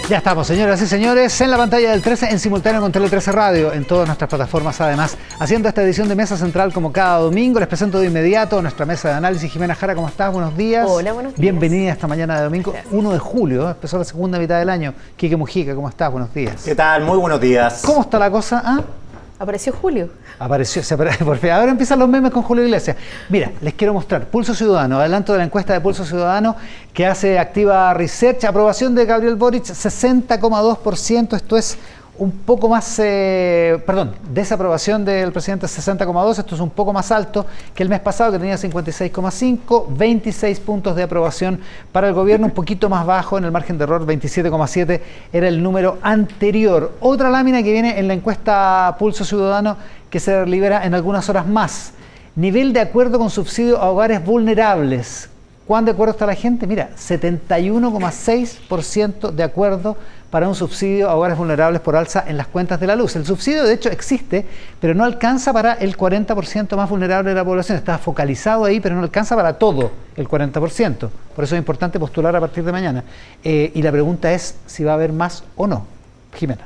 Ya estamos, señoras y señores, en la pantalla del 13, en simultáneo con Tele 13 Radio, en todas nuestras plataformas además, haciendo esta edición de Mesa Central como cada domingo. Les presento de inmediato nuestra mesa de análisis. Jimena Jara, ¿cómo estás? Buenos días. Hola, buenos días. Bienvenida esta mañana de domingo, Gracias. 1 de julio, empezó la segunda mitad del año. Quique Mujica, ¿cómo estás? Buenos días. ¿Qué tal? Muy buenos días. ¿Cómo está la cosa? ¿Ah? Apareció Julio. Apareció, por fin. Ahora empiezan los memes con Julio Iglesias. Mira, les quiero mostrar Pulso Ciudadano, adelanto de la encuesta de Pulso Ciudadano que hace Activa Research. Aprobación de Gabriel Boric, 60,2%. Esto es un poco más, desaprobación del presidente, 60,2%. Esto es un poco más alto que el mes pasado, que tenía 56,5%. 26 puntos de aprobación para el gobierno, un poquito más bajo en el margen de error, 27,7% era el número anterior. Otra lámina que viene en la encuesta Pulso Ciudadano que se libera en algunas horas más. Nivel de acuerdo con subsidio a hogares vulnerables. ¿Cuán de acuerdo está la gente? Mira, 71,6% de acuerdo para un subsidio a hogares vulnerables por alza en las cuentas de la luz. El subsidio, de hecho, existe, pero no alcanza para el 40% más vulnerable de la población. Está focalizado ahí, pero no alcanza para todo el 40%. Por eso es importante postular a partir de mañana. Y la pregunta es si va a haber más o no. Jimena.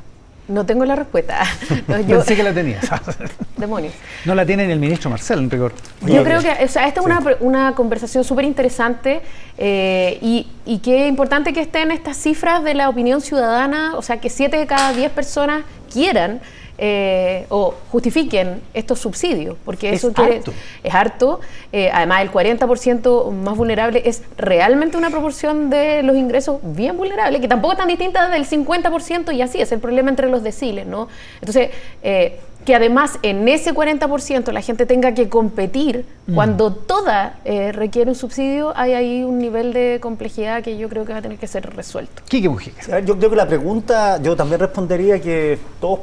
No tengo la respuesta. No, Pensé que la tenías. Demonios. No la tiene ni el ministro Marcel, en rigor. Yo creo que esta es una conversación súper interesante y qué importante que estén estas cifras de la opinión ciudadana, o sea, que 7 de cada 10 personas quieran o justifiquen estos subsidios, porque eso es harto. Además, el 40% más vulnerable es realmente una proporción de los ingresos bien vulnerables, que tampoco es tan distinta del 50%, y así es el problema entre los deciles, ¿no? Entonces, que además en ese 40% la gente tenga que competir cuando toda requiere un subsidio, hay ahí un nivel de complejidad que yo creo que va a tener que ser resuelto. Quique Mujica. Yo creo que la pregunta, yo también respondería que todos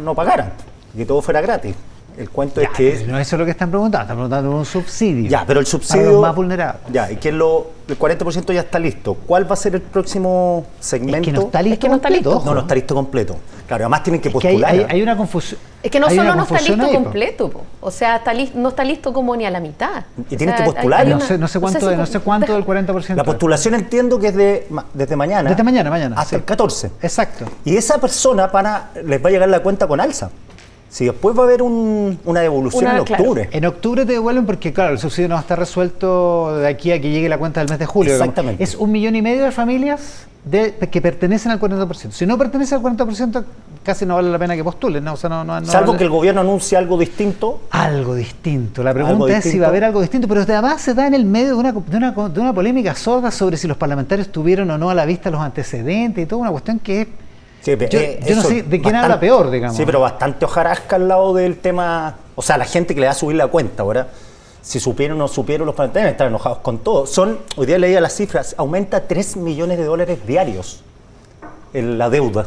no pagaran, que todo fuera gratis. El cuento es que... No, eso es lo que están preguntando un subsidio. Ya, pero el subsidio... Para los más vulnerables. Ya, y que el 40% ya está listo. ¿Cuál va a ser el próximo segmento? Es que no está listo. Es que no está listo. completo. No está listo completo. Claro, además tienen que Es que postular. hay una confusión. Es que no hay solo una no está confusión listo ahí, completo, o sea, no está listo como ni a la mitad. Y tienes que postular. No sé cuánto del 40%. La postulación entiendo que es desde mañana. Desde mañana. Hasta Sí. el 14. Exacto. Y esa persona les va a llegar la cuenta con alza. Si después va a haber una devolución en octubre. En octubre te devuelven porque, claro, el subsidio no va a estar resuelto de aquí a que llegue la cuenta del mes de julio. Exactamente. Digamos. Es 1,5 millones de familias que pertenecen al 40%. Si no pertenece al 40%, casi no vale la pena que postulen, ¿no? O sea, no Salvo vale... que el gobierno anuncie algo distinto. Algo distinto. La pregunta es si va a haber algo distinto, pero además se da en el medio de una polémica sorda sobre si los parlamentarios tuvieron o no a la vista los antecedentes y toda una cuestión que es... Sí, yo no sé de quién habla peor, digamos. Sí, pero bastante hojarasca al lado del tema. O sea, la gente que le va a subir la cuenta ahora, si supieron o no supieron, los parlamentarios están enojados con todo. Hoy día leía las cifras, aumenta $3 millones diarios en la deuda.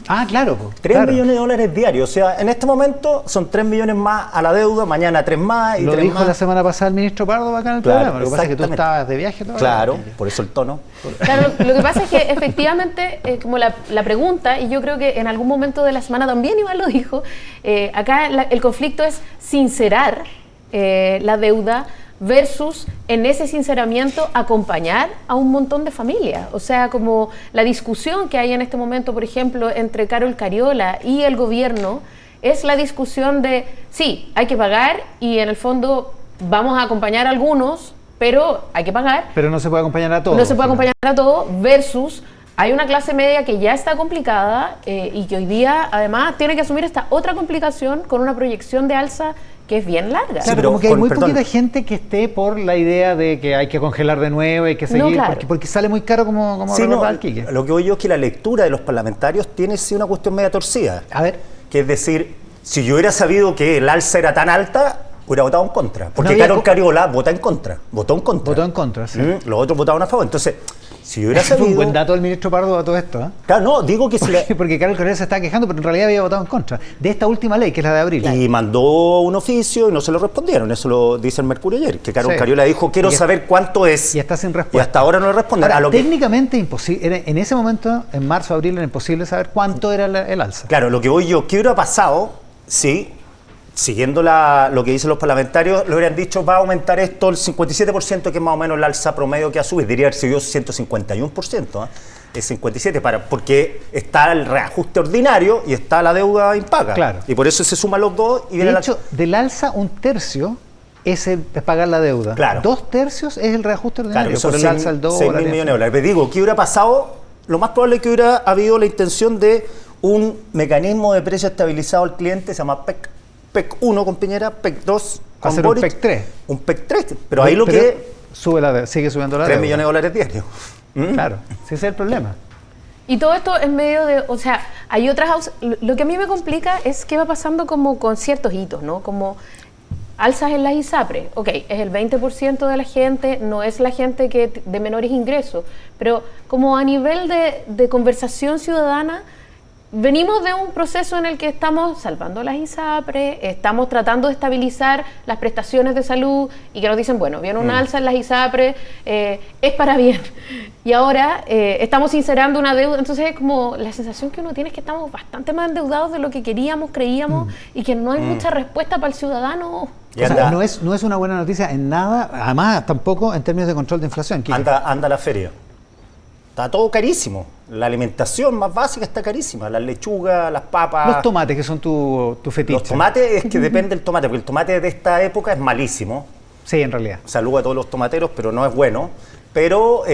Ah, claro. 3 millones de dólares diarios. O sea, en este momento son 3 millones más a la deuda, mañana 3 más y Lo 3 dijo más. la semana pasada el ministro Pardo acá en el programa. Lo que pasa es que tú estabas de viaje todavía. Claro, por eso el tono. Claro, lo que pasa es que efectivamente, como la pregunta, y yo creo que en algún momento de la semana también Iván lo dijo, acá el conflicto es sincerar la deuda versus en ese sinceramiento acompañar a un montón de familias. O sea, como la discusión que hay en este momento, por ejemplo, entre Carol Cariola y el gobierno, es la discusión de, sí, hay que pagar y en el fondo vamos a acompañar a algunos, pero hay que pagar. Pero no se puede acompañar a todos. No se puede acompañar a todos versus... Hay una clase media que ya está complicada y que hoy día, además, tiene que asumir esta otra complicación con una proyección de alza que es bien larga. Sí, pero como que hay muy poquita gente que esté por la idea de que hay que congelar de nuevo, hay que seguir, No, claro. porque sale muy caro como Sí, recordaba el Quique. lo que oigo es que la lectura de los parlamentarios tiene sí una cuestión media torcida. A ver. Que es decir, si yo hubiera sabido que el alza era tan alta, hubiera votado en contra. Porque No Carol Cariola votó en contra. Votó en contra, sí. Los otros votaron a favor. Entonces, si yo hubiera sabido... Fue un buen dato del ministro Pardo a todo esto, ¿eh? Claro, no, digo que Porque Carol Cariola se está quejando, pero en realidad había votado en contra de esta última ley, que es la de abril. Y mandó un oficio y no se lo respondieron. Eso lo dice el Mercurio ayer. Que Carol Cariola dijo, quiero saber cuánto es. Y está sin respuesta. Y hasta ahora no le responden. Ahora, técnicamente imposible. En ese momento, en marzo, abril, era imposible saber cuánto era el alza. Claro, lo que voy yo, ¿qué hubiera pasado si siguiendo lo que dicen los parlamentarios, le hubieran dicho va a aumentar esto el 57%, que es más o menos el alza promedio que ha subido, diría haber sido 151%. es 57, porque está el reajuste ordinario y está la deuda impaga. Claro. Y por eso se suman los dos y viene de hecho, del alza, un tercio es pagar la deuda. Claro. 2/3 es el reajuste ordinario, claro, por el alza del dólar. 6.000 millones de dólares. Pero digo, ¿qué hubiera pasado? Lo más probable es que hubiera habido la intención de un mecanismo de precio estabilizado al cliente, se llama PEC. PEC 1 con Piñera, PEC 2 con hacer Boric. un PEC 3. Un PEC 3, pero ahí que... sigue subiendo la 3 deuda. millones de dólares diarios. Claro, ese es el problema. Y todo esto en medio de, o sea, hay otras... Lo que a mí me complica es qué va pasando como con ciertos hitos, ¿no? Como alzas en las ISAPRES. Ok, es el 20% de la gente, no es la gente que de menores ingresos, pero como a nivel de conversación ciudadana, venimos de un proceso en el que estamos salvando las ISAPRES, estamos tratando de estabilizar las prestaciones de salud y que nos dicen, bueno, viene una alza en las ISAPRES, es para bien. Y ahora estamos sincerando una deuda, entonces es como la sensación que uno tiene es que estamos bastante más endeudados de lo que queríamos, creíamos y que no hay mucha respuesta para el ciudadano. O sea, no es una buena noticia en nada, además tampoco en términos de control de inflación. Anda a la feria. Está todo carísimo. La alimentación más básica está carísima. Las lechugas, las papas... Los tomates, que son tu fetiche. Los tomates, es que depende del tomate, porque el tomate de esta época es malísimo. Sí, en realidad. Saludo a todos los tomateros, pero no es bueno. Pero,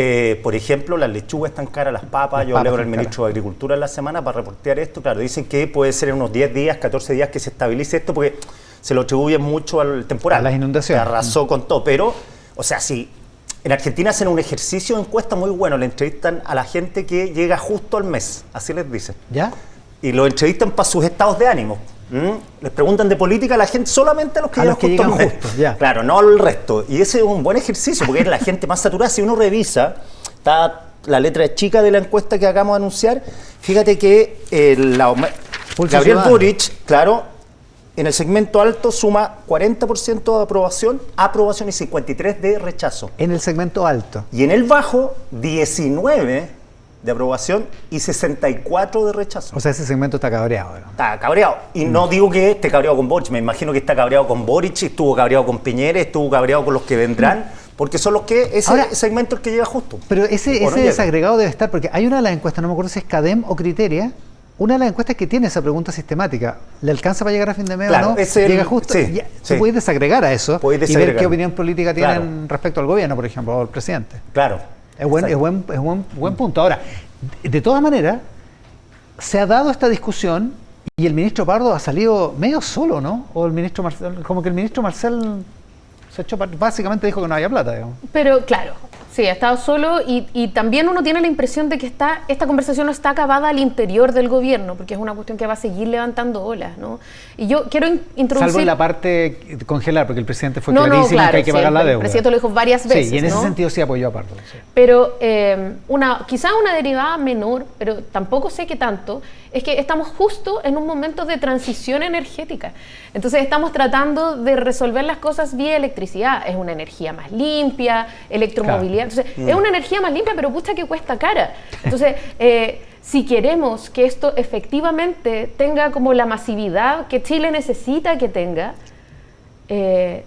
por ejemplo, las lechugas están caras, las papas. Yo hablé con el ministro de Agricultura en la semana para reportear esto. Claro, dicen que puede ser en unos 10 días, 14 días que se estabilice esto, porque se lo atribuyen mucho al temporal. A las inundaciones. Se arrasó con todo. Pero, o sea, sí. En Argentina hacen un ejercicio de encuesta muy bueno, le entrevistan a la gente que llega justo al mes, así les dicen. ¿Ya? Y lo entrevistan para sus estados de ánimo. Les preguntan de política a la gente, solamente a los que llegan justo al mes. Ya. Claro, no al resto. Y ese es un buen ejercicio, porque es la gente más saturada. Si uno revisa, está la letra chica de la encuesta que acabamos de anunciar, fíjate que Gabriel Boric, claro, en el segmento alto suma 40% de aprobación y 53% de rechazo. En el segmento alto. Y en el bajo, 19% de aprobación y 64% de rechazo. O sea, ese segmento está cabreado, ¿no? Está cabreado. Y no digo que esté cabreado con Boric, me imagino que está cabreado con Boric, estuvo cabreado con Piñera, estuvo cabreado con los que vendrán, porque son los que, ese segmento el que llega justo. Pero ese desagregado debe estar, porque hay una de las encuestas, no me acuerdo si es CADEM o Criteria, una de las encuestas que tiene esa pregunta sistemática. ¿Le alcanza para llegar a fin de mes o no? ¿Llega justo? Sí, se puede desagregar a eso y ver qué opinión política tienen respecto al gobierno, por ejemplo, o al presidente. Claro. Es buen punto. Ahora, de todas maneras, se ha dado esta discusión y el ministro Pardo ha salido medio solo, ¿no? O el ministro Marcel, como que el ministro Marcel se echó, básicamente dijo que no había plata, digamos. Pero claro, sí, ha estado solo y también uno tiene la impresión de que esta conversación no está acabada al interior del gobierno, porque es una cuestión que va a seguir levantando olas, ¿no? Y yo quiero introducir... Salvo en la parte congelar, porque el presidente fue clarísimo que hay que pagar la deuda. El presidente lo dijo varias veces, sí, y en ese sentido sí apoyó a Pardo. Sí. Pero quizá una derivada menor, pero tampoco sé qué tanto, es que estamos justo en un momento de transición energética. Entonces estamos tratando de resolver las cosas vía electricidad. Es una energía más limpia, electromovilidad. Claro. Entonces, es una energía más limpia, pero pucha que cuesta cara. Entonces, si queremos que esto efectivamente tenga como la masividad que Chile necesita que tenga,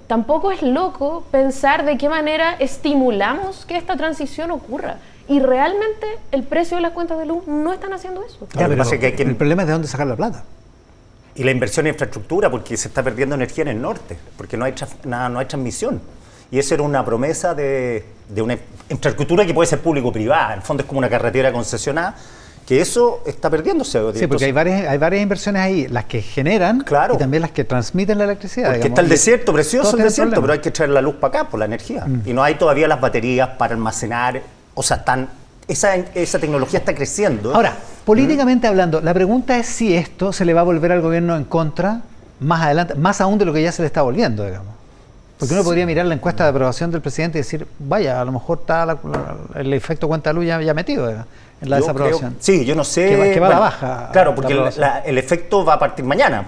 tampoco es loco pensar de qué manera estimulamos que esta transición ocurra. Y realmente el precio de las cuentas de luz no están haciendo eso. Ya, pero el problema es de dónde sacar la plata. Y la inversión en infraestructura, porque se está perdiendo energía en el norte, porque no hay transmisión. Y eso era una promesa de una infraestructura que puede ser público-privada. En el fondo es como una carretera concesionada, que eso está perdiéndose. Sí, porque hay varias inversiones ahí, las que generan, claro, y también las que transmiten la electricidad. Porque está el desierto, precioso el desierto, pero hay que traer la luz para acá, por la energía. Y no hay todavía las baterías para almacenar. O sea, esa tecnología está creciendo. Ahora, políticamente hablando, la pregunta es si esto se le va a volver al gobierno en contra más adelante, más aún de lo que ya se le está volviendo, digamos. Porque uno podría mirar la encuesta de aprobación del presidente y decir, vaya, a lo mejor está el efecto cuenta de luz ya metido en la desaprobación. Sí, yo no sé. Que va a la baja. Claro, porque el efecto va a partir mañana.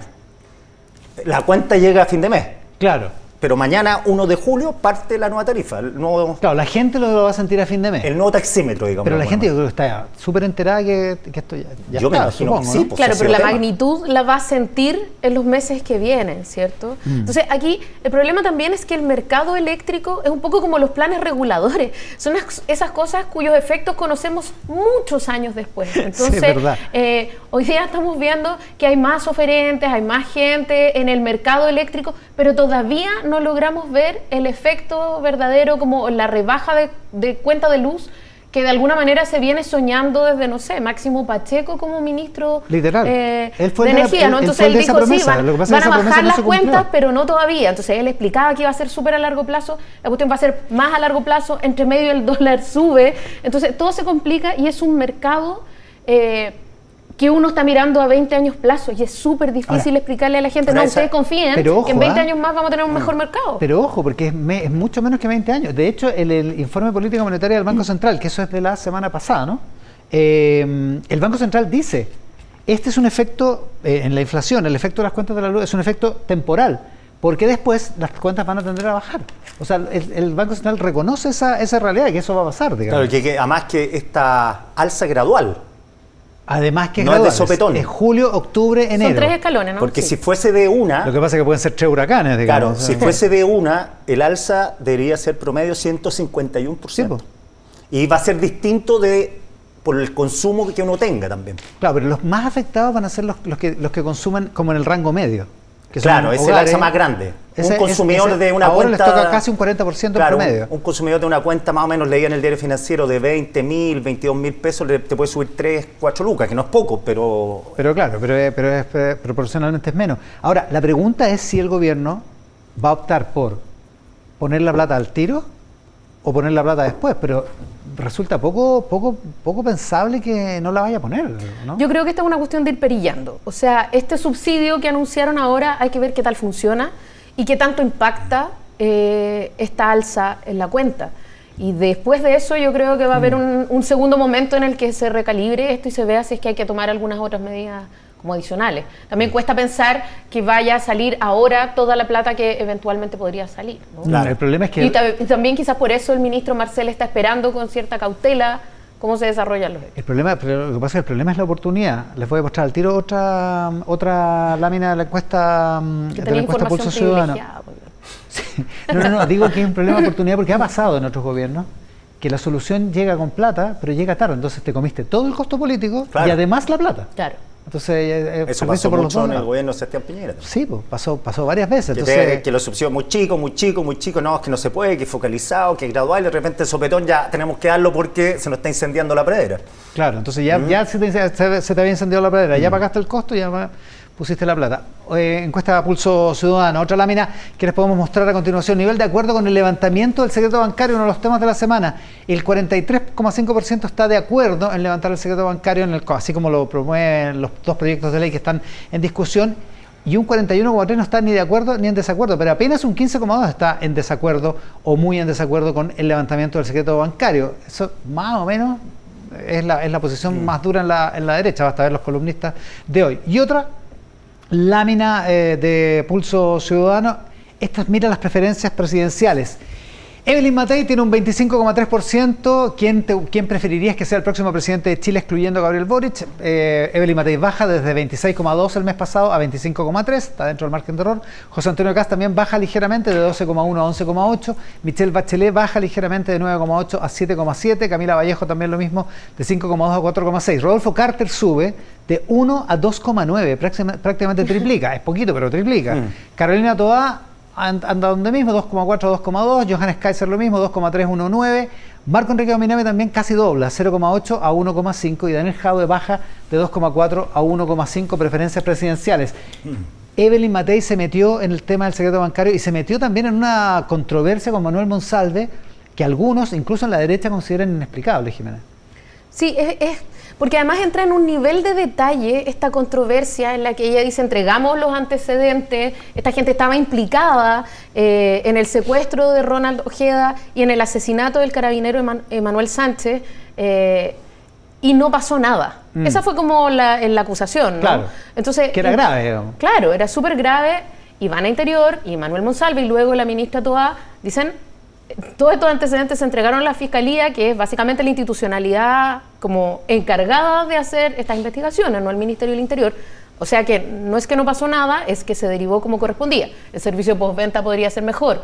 La cuenta llega a fin de mes. Claro. pero mañana, 1 de julio, parte la nueva tarifa. El nuevo, Claro, la gente lo va a sentir a fin de mes. el nuevo taxímetro, digamos. Pero la bueno. gente yo creo que está súper enterada que esto ya Yo me está, imagino supongo, que sí, ¿no? pues, Claro, ha sido pero la tema. magnitud la va a sentir en los meses que vienen, ¿cierto? Entonces, aquí el problema también es que el mercado eléctrico es un poco como los planes reguladores. Son esas cosas cuyos efectos conocemos muchos años después. Entonces, verdad. Hoy día estamos viendo que hay más oferentes, hay más gente en el mercado eléctrico, pero todavía no logramos ver el efecto verdadero, como la rebaja de cuenta de luz, que de alguna manera se viene soñando desde, no sé, Máximo Pacheco como ministro Literal. Él fue de el de la- energía, ¿no? él Entonces fue el él de esa dijo, sí, promesa. Lo que pasa es van que a esa promesa bajar no las se cumplió. cuentas, pero no todavía. Entonces él explicaba que iba a ser súper a largo plazo, la cuestión va a ser más a largo plazo, entre medio el dólar sube, entonces todo se complica y es un mercado que uno está mirando a 20 años plazo y es súper difícil explicarle a la gente, pero no, esa- ustedes confíen pero ojo, que en 20 años más vamos a tener un mejor mercado. Pero ojo, porque es mucho menos que 20 años. De hecho, el informe política monetaria del Banco Central, que eso es de la semana pasada, ¿no? El Banco Central dice, este es un efecto en la inflación, el efecto de las cuentas de la luz es un efecto temporal, porque después las cuentas van a tender a bajar. O sea, el Banco Central reconoce esa realidad, que eso va a pasar, digamos. Claro, que además que esta alza gradual, Además que no es de gradual, sopetón. es julio, octubre, enero. Son 3 escalones, ¿no? porque Sí. si fuese de una, Lo que pasa es que pueden ser 3 huracanes, digamos. claro, o sea, si fuese de una, el alza debería ser promedio 151%. Sí, po. Y va a ser distinto por el consumo que uno tenga también. Claro, pero los más afectados van a ser los que consumen como en el rango medio. Que son Claro, ese es el hogares. alza más grande. Ese- un consumidor ese- de una ahora cuenta... les toca casi un 40% Claro, en promedio. un consumidor de una cuenta, más o menos leía en el diario financiero, de 20.000, 22.000 pesos, te puede subir 3, 4 lucas, que no es poco, pero... Pero claro, proporcionalmente es menos. Ahora, la pregunta es si el gobierno va a optar por poner la plata al tiro o poner la plata después, pero resulta poco pensable que no la vaya a poner, ¿no? Yo creo que esta es una cuestión de ir perillando. O sea, este subsidio que anunciaron ahora hay que ver qué tal funciona y qué tanto impacta esta alza en la cuenta. Y después de eso yo creo que va a haber un segundo momento en el que se recalibre esto y se vea si es que hay que tomar algunas otras medidas como adicionales. También cuesta pensar que vaya a salir ahora toda la plata que eventualmente podría salir, ¿no? Claro. El problema es que... Y también quizás por eso el ministro Marcel está esperando con cierta cautela cómo se desarrollan los hechos. Pero lo que pasa es que el problema es la oportunidad. Les voy a mostrar al tiro otra lámina de la encuesta, Que de la tenía encuesta información Pulso Ciudadano. privilegiada, pues. Sí. No, digo que es un problema de oportunidad porque ha pasado en otros gobiernos que la solución llega con plata, pero llega tarde. Entonces te comiste todo el costo político Claro. y además la plata. Claro. Entonces, Eso servicio pasó por los mucho dos en el lados. gobierno de Sebastián Piñera. Sí, pues, pasó varias veces. Que, Entonces, que los subsidios muy chicos, no, es que no se puede, que es focalizado, que es gradual, y de repente el sopetón ya tenemos que darlo porque se nos está incendiando la pradera. claro, entonces ya se te había encendido la pradera, ya pagaste el costo y ya pusiste la plata. Encuesta Pulso Ciudadano, otra lámina que les podemos mostrar a continuación. Nivel de acuerdo con el levantamiento del secreto bancario, uno de los temas de la semana. El 43,5% está de acuerdo en levantar el secreto bancario, así como lo promueven los dos proyectos de ley que están en discusión. Y un 41,3% no está ni de acuerdo ni en desacuerdo, pero apenas un 15,2% está en desacuerdo o muy en desacuerdo con el levantamiento del secreto bancario. Eso más o menos es la posición más dura en la derecha, basta ver los columnistas de hoy. Y otra lámina de Pulso Ciudadano, estas mira las preferencias presidenciales. Evelyn Matei tiene un 25,3%. ¿Quién preferirías que sea el próximo presidente de Chile, excluyendo a Gabriel Boric? Evelyn Matei baja desde 26,2 el mes pasado a 25,3, está dentro del margen de error. José Antonio Kast también baja ligeramente de 12,1 a 11,8. Michelle Bachelet baja ligeramente de 9,8 a 7,7. Camila Vallejo también lo mismo, de 5,2 a 4,6. Rodolfo Carter sube de 1 a 2,9, prácticamente triplica, es poquito pero triplica. Carolina Toá anda donde mismo, 2,4 a 2,2, Johannes Kaiser lo mismo, 2,3 a 1,9, Marco Enrique Dominame también casi dobla, 0,8 a 1,5, y Daniel Jadwe baja de 2,4 a 1,5 preferencias presidenciales. Evelyn Matei se metió en el tema del secreto bancario y se metió también en una controversia con Manuel Monsalve que algunos, incluso en la derecha, consideran inexplicable, Jimena. Sí, porque además entra en un nivel de detalle esta controversia en la que ella dice entregamos los antecedentes, esta gente estaba implicada en el secuestro de Ronald Ojeda y en el asesinato del carabinero Emanuel Sánchez y no pasó nada. Esa fue como la acusación, ¿no? Claro, entonces, que era grave, digamos. Claro, era súper grave Ivana Interior y Manuel Monsalve y luego la ministra Toá dicen, todos estos antecedentes se entregaron a la Fiscalía, que es básicamente la institucionalidad como encargada de hacer estas investigaciones, no el Ministerio del Interior. O sea que no es que no pasó nada, es que se derivó como correspondía. El servicio postventa podría ser mejor,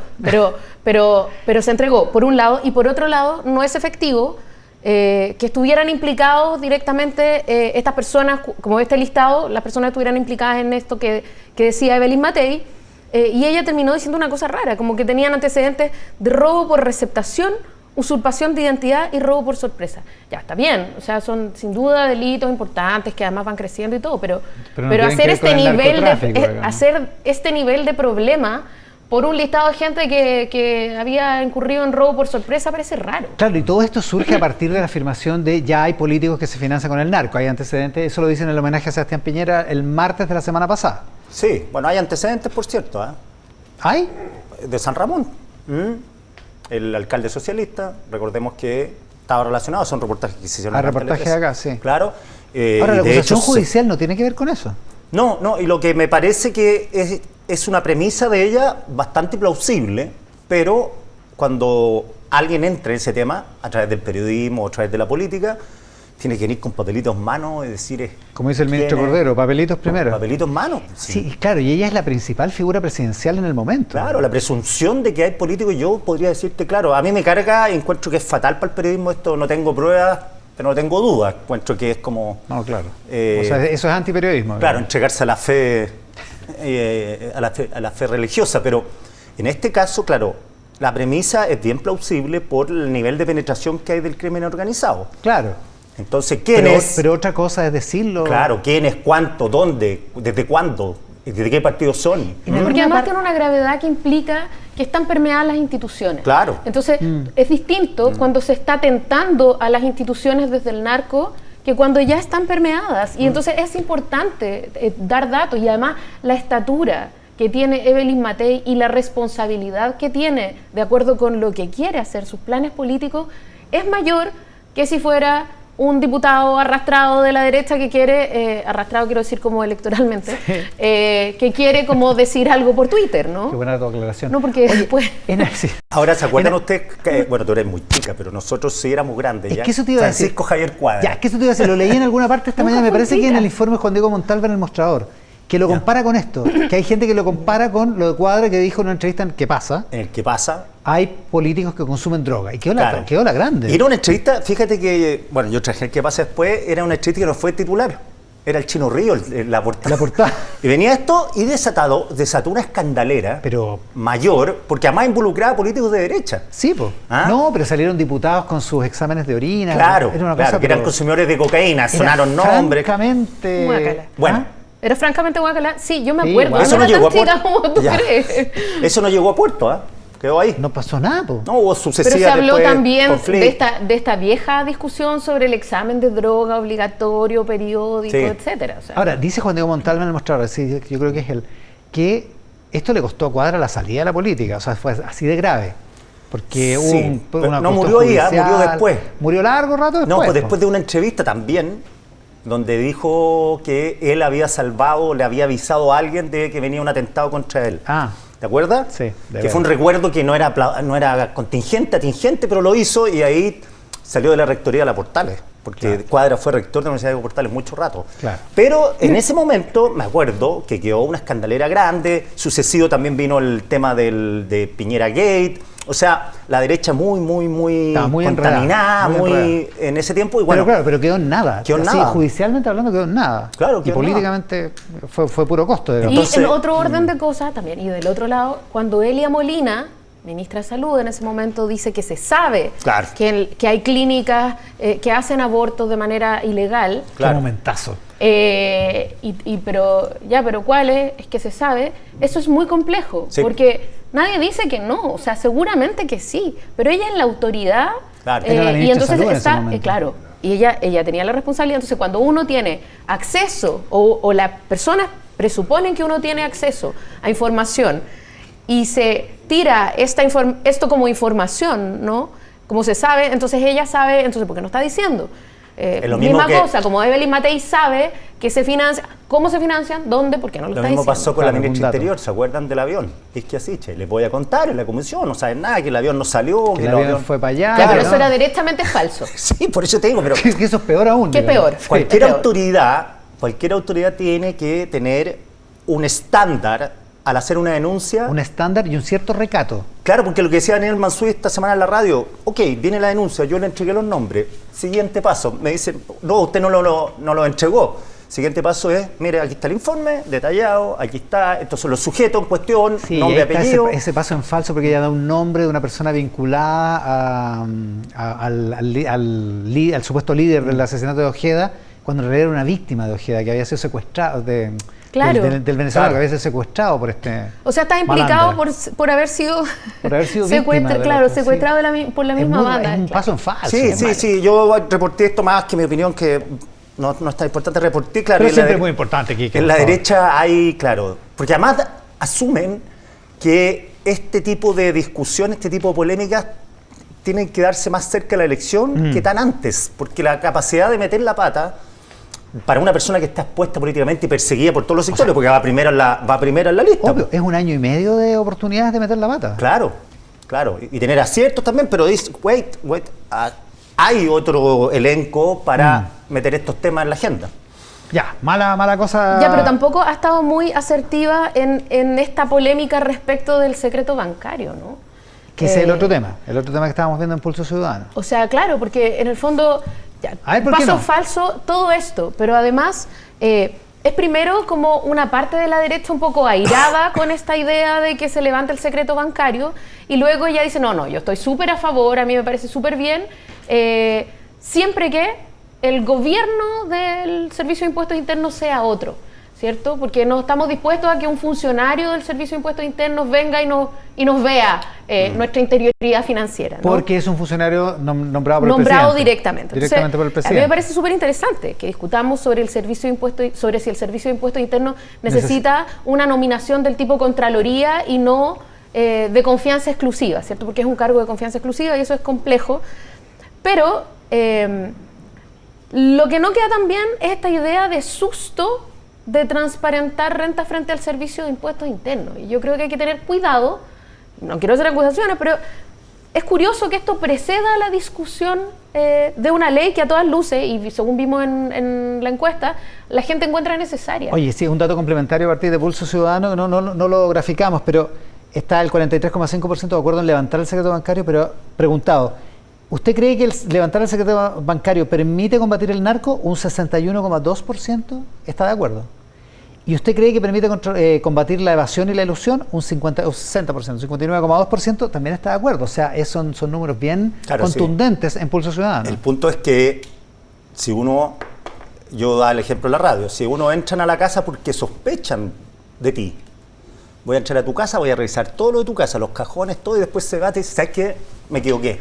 pero se entregó, por un lado, y por otro lado, no es efectivo que estuvieran implicados directamente estas personas, como este listado, las personas estuvieran implicadas en esto que decía Evelyn Matei, y ella terminó diciendo una cosa rara, como que tenían antecedentes de robo por receptación, usurpación de identidad y robo por sorpresa. Ya, está bien, o sea, son sin duda delitos importantes que además van creciendo y todo, pero hacer este nivel de problema por un listado de gente que había incurrido en robo por sorpresa parece raro. Claro, y todo esto surge a partir de la afirmación de ya hay políticos que se financian con el narco, hay antecedentes, eso lo dicen en el homenaje a Sebastián Piñera el martes de la semana pasada. Sí, bueno, hay antecedentes, por cierto. ¿Hay? De San Ramón. El alcalde socialista, recordemos que estaba relacionado, son reportajes que se hicieron. Reportajes de acá, sí. Claro. Ahora, la acusación judicial no tiene que ver con eso. No, y lo que me parece que es una premisa de ella bastante plausible, pero cuando alguien entra en ese tema, a través del periodismo o a través de la política, tiene que ir con papelitos en mano y decir... Como dice el ministro Cordero, papelitos primero. Papelitos en mano. Sí, claro, y ella es la principal figura presidencial en el momento. Claro, la presunción de que hay políticos, yo podría decirte, claro, a mí me carga, encuentro que es fatal para el periodismo esto, no tengo pruebas, pero no tengo dudas, encuentro que es como... No, claro. O sea, eso es antiperiodismo. Claro, entregarse a la fe, a la fe religiosa, pero en este caso, claro, la premisa es bien plausible por el nivel de penetración que hay del crimen organizado. Claro. Entonces, ¿quién es? Pero otra cosa es decirlo. Claro, ¿quién es? ¿Cuánto? ¿Dónde? ¿Desde cuándo? ¿Desde qué partidos son? Porque además tiene una gravedad que implica que están permeadas las instituciones. Claro. Entonces, es distinto cuando se está atentando a las instituciones desde el narco que cuando ya están permeadas. Y entonces es importante dar datos y además la estatura que tiene Evelyn Matei y la responsabilidad que tiene de acuerdo con lo que quiere hacer, sus planes políticos, es mayor que si fuera un diputado arrastrado de la derecha que quiere, arrastrado quiero decir como electoralmente, sí. Que quiere como decir algo por Twitter, ¿no? Qué buena tu aclaración. No, porque después... Ahora, ¿se acuerdan ustedes? Bueno, tú eres muy chica, pero nosotros sí éramos grandes, es ya. Que eso te iba Francisco a decir. Javier Cuadra. Ya, es que eso te iba a decir, lo leí en alguna parte esta mañana, me parece que en el informe Juan Diego Montalva en El Mostrador, que lo compara con esto, que hay gente que lo compara con lo de Cuadra que dijo en una entrevista en ¿Qué pasa? En el ¿Qué pasa? Hay políticos que consumen droga. Y quedó la grande. Y era una entrevista, fíjate que, bueno, yo traje el ¿Qué pasa después? Era una entrevista que no fue titular. Era el Chino Río, la portada. La portada. Y venía esto y desató una escandalera mayor, porque además involucraba a políticos de derecha. Sí, pues. No, pero salieron diputados con sus exámenes de orina. Claro, era una cosa, que eran consumidores de cocaína, sonaron nombres. Francamente... Bueno. Era francamente guacala. Sí, yo me acuerdo. Eso no llegó a puerto. Como tú crees. Eso no llegó a puerto, quedó ahí. No pasó nada, po. No, hubo sucesivas. Pero se habló también de esta vieja discusión sobre el examen de droga obligatorio, periódico, etcétera. O sea, ahora, dice Juan Diego Montalva en El Mostrador, sí, yo creo que es él, que esto le costó a Cuadra la salida de la política, o sea, fue así de grave. Porque hubo una no murió ahí, murió después. Murió largo rato después. No, pues después de una entrevista también, donde dijo que él había salvado, le había avisado a alguien de que venía un atentado contra él. ¿Te acuerdas? Sí. Que fue un recuerdo que no era contingente, atingente, pero lo hizo y ahí salió de la rectoría de la Portales, porque Cuadra fue rector de la Universidad de Portales mucho rato. Claro. Pero en ese momento me acuerdo que quedó una escandalera grande, sucesivo también vino el tema de Piñera Gate. O sea, la derecha muy contaminada, muy en ese tiempo. Y bueno, pero quedó en nada. Judicialmente hablando quedó en nada. Claro, y políticamente fue puro costo. Y en otro orden de cosas también, y del otro lado, cuando Elia Molina, ministra de Salud en ese momento, dice que se sabe que hay clínicas que hacen abortos de manera ilegal. Claro. Qué momentazo. Pero ¿cuál es? Es que se sabe. Eso es muy complejo, porque nadie dice que no, o sea, seguramente que sí, pero ella es la autoridad, y entonces está, claro, y ella tenía la responsabilidad. Entonces, cuando uno tiene acceso, o las personas presuponen que uno tiene acceso a información, y se tira esto como información, ¿no? Como se sabe, entonces ella sabe, entonces ¿por qué no está diciendo? Misma cosa, como Evelyn Matei sabe que se financia. ¿Cómo se financian? ¿Dónde? Porque no lo está mismo diciendo. pasó con Claro, la ministra un dato. Interior, ¿se acuerdan del avión? Isquia Siche, les voy a contar en la comisión, no saben nada, que el avión no salió, Que el avión fue para allá. Claro, pero ¿no? eso era directamente falso. Sí, por eso te digo, pero Que eso es peor aún. ¿Qué digamos. peor? cualquier Es peor. autoridad tiene que tener un estándar al hacer una denuncia. Un estándar y un cierto recato. Claro, porque lo que decía Daniel Mansuy esta semana en la radio, ok, viene la denuncia, yo le entregué los nombres, siguiente paso, me dicen, no, usted no lo entregó. Siguiente paso es, mire, aquí está el informe detallado, aquí está, estos son los sujetos en cuestión, Sí, nombre, ahí está apellido. ese paso en falso porque ella da un nombre de una persona vinculada al supuesto líder del asesinato de Ojeda, cuando en realidad era una víctima de Ojeda, que había sido secuestrado, Claro. del venezolano, Claro. que había sido secuestrado por este... O sea, está implicado malandro. por haber sido, Por haber sido víctima de la claro, cosa, sí. secuestrado por la misma banda. Es un paso en falso. Sí, es sí, malo. sí, yo reporté esto más que mi opinión, que no es tan importante, reporté, claro. Pero en la siempre de- es muy importante, Quique, En por la favor. derecha hay, claro, porque además asumen que este tipo de discusión, este tipo de polémicas, tienen que darse más cerca de la elección que tan antes, porque la capacidad de meter la pata para una persona que está expuesta políticamente y perseguida por todos los sectores, porque va primera en la lista. Obvio, es un año y medio de oportunidades de meter la pata. Claro, claro. Y tener aciertos también, pero dice, wait, hay otro elenco para meter estos temas en la agenda. Ya, mala cosa. Ya, pero tampoco ha estado muy asertiva en esta polémica respecto del secreto bancario, ¿no? Que ese es el otro tema que estábamos viendo en Pulso Ciudadano. O sea, claro, porque en el fondo, ya, A ver, ¿por qué paso no? falso, todo esto, pero además es primero como una parte de la derecha un poco airada con esta idea de que se levante el secreto bancario y luego ella dice, no, yo estoy súper a favor, a mí me parece súper bien, siempre que el gobierno del Servicio de Impuestos Internos sea otro, ¿cierto? Porque no estamos dispuestos a que un funcionario del Servicio de Impuestos Internos venga y nos vea nuestra interioridad financiera, ¿no? Porque es un funcionario nombrado por el Nombrado presidente. directamente. Directamente por el Entonces, presidente. a mí me parece súper interesante que discutamos sobre el servicio de impuestos, sobre si el Servicio de Impuestos Internos necesita una nominación del tipo Contraloría y no de confianza exclusiva, ¿cierto? Porque es un cargo de confianza exclusiva y eso es complejo. Pero lo que no queda tan bien es esta idea de susto de transparentar renta frente al Servicio de Impuestos Internos. Y yo creo que hay que tener cuidado, no quiero hacer acusaciones, pero es curioso que esto preceda la discusión de una ley que a todas luces, y según vimos en la encuesta, la gente encuentra necesaria. Oye, sí, un dato complementario a partir de Pulso Ciudadano, que no lo graficamos, pero está el 43,5% de acuerdo en levantar el secreto bancario, pero preguntado, ¿usted cree que levantar el secreto bancario permite combatir el narco? Un 61,2% está de acuerdo. ¿Y usted cree que permite combatir la evasión y la ilusión? Un 60%, 59,2% también está de acuerdo. O sea, son números bien contundentes en Pulso Ciudadano. El punto es que si yo da el ejemplo en la radio, si uno entran a la casa porque sospechan de ti, voy a entrar a tu casa, voy a revisar todo lo de tu casa, los cajones, todo, y después se va y te dice, ¿sabes qué? Me equivoqué,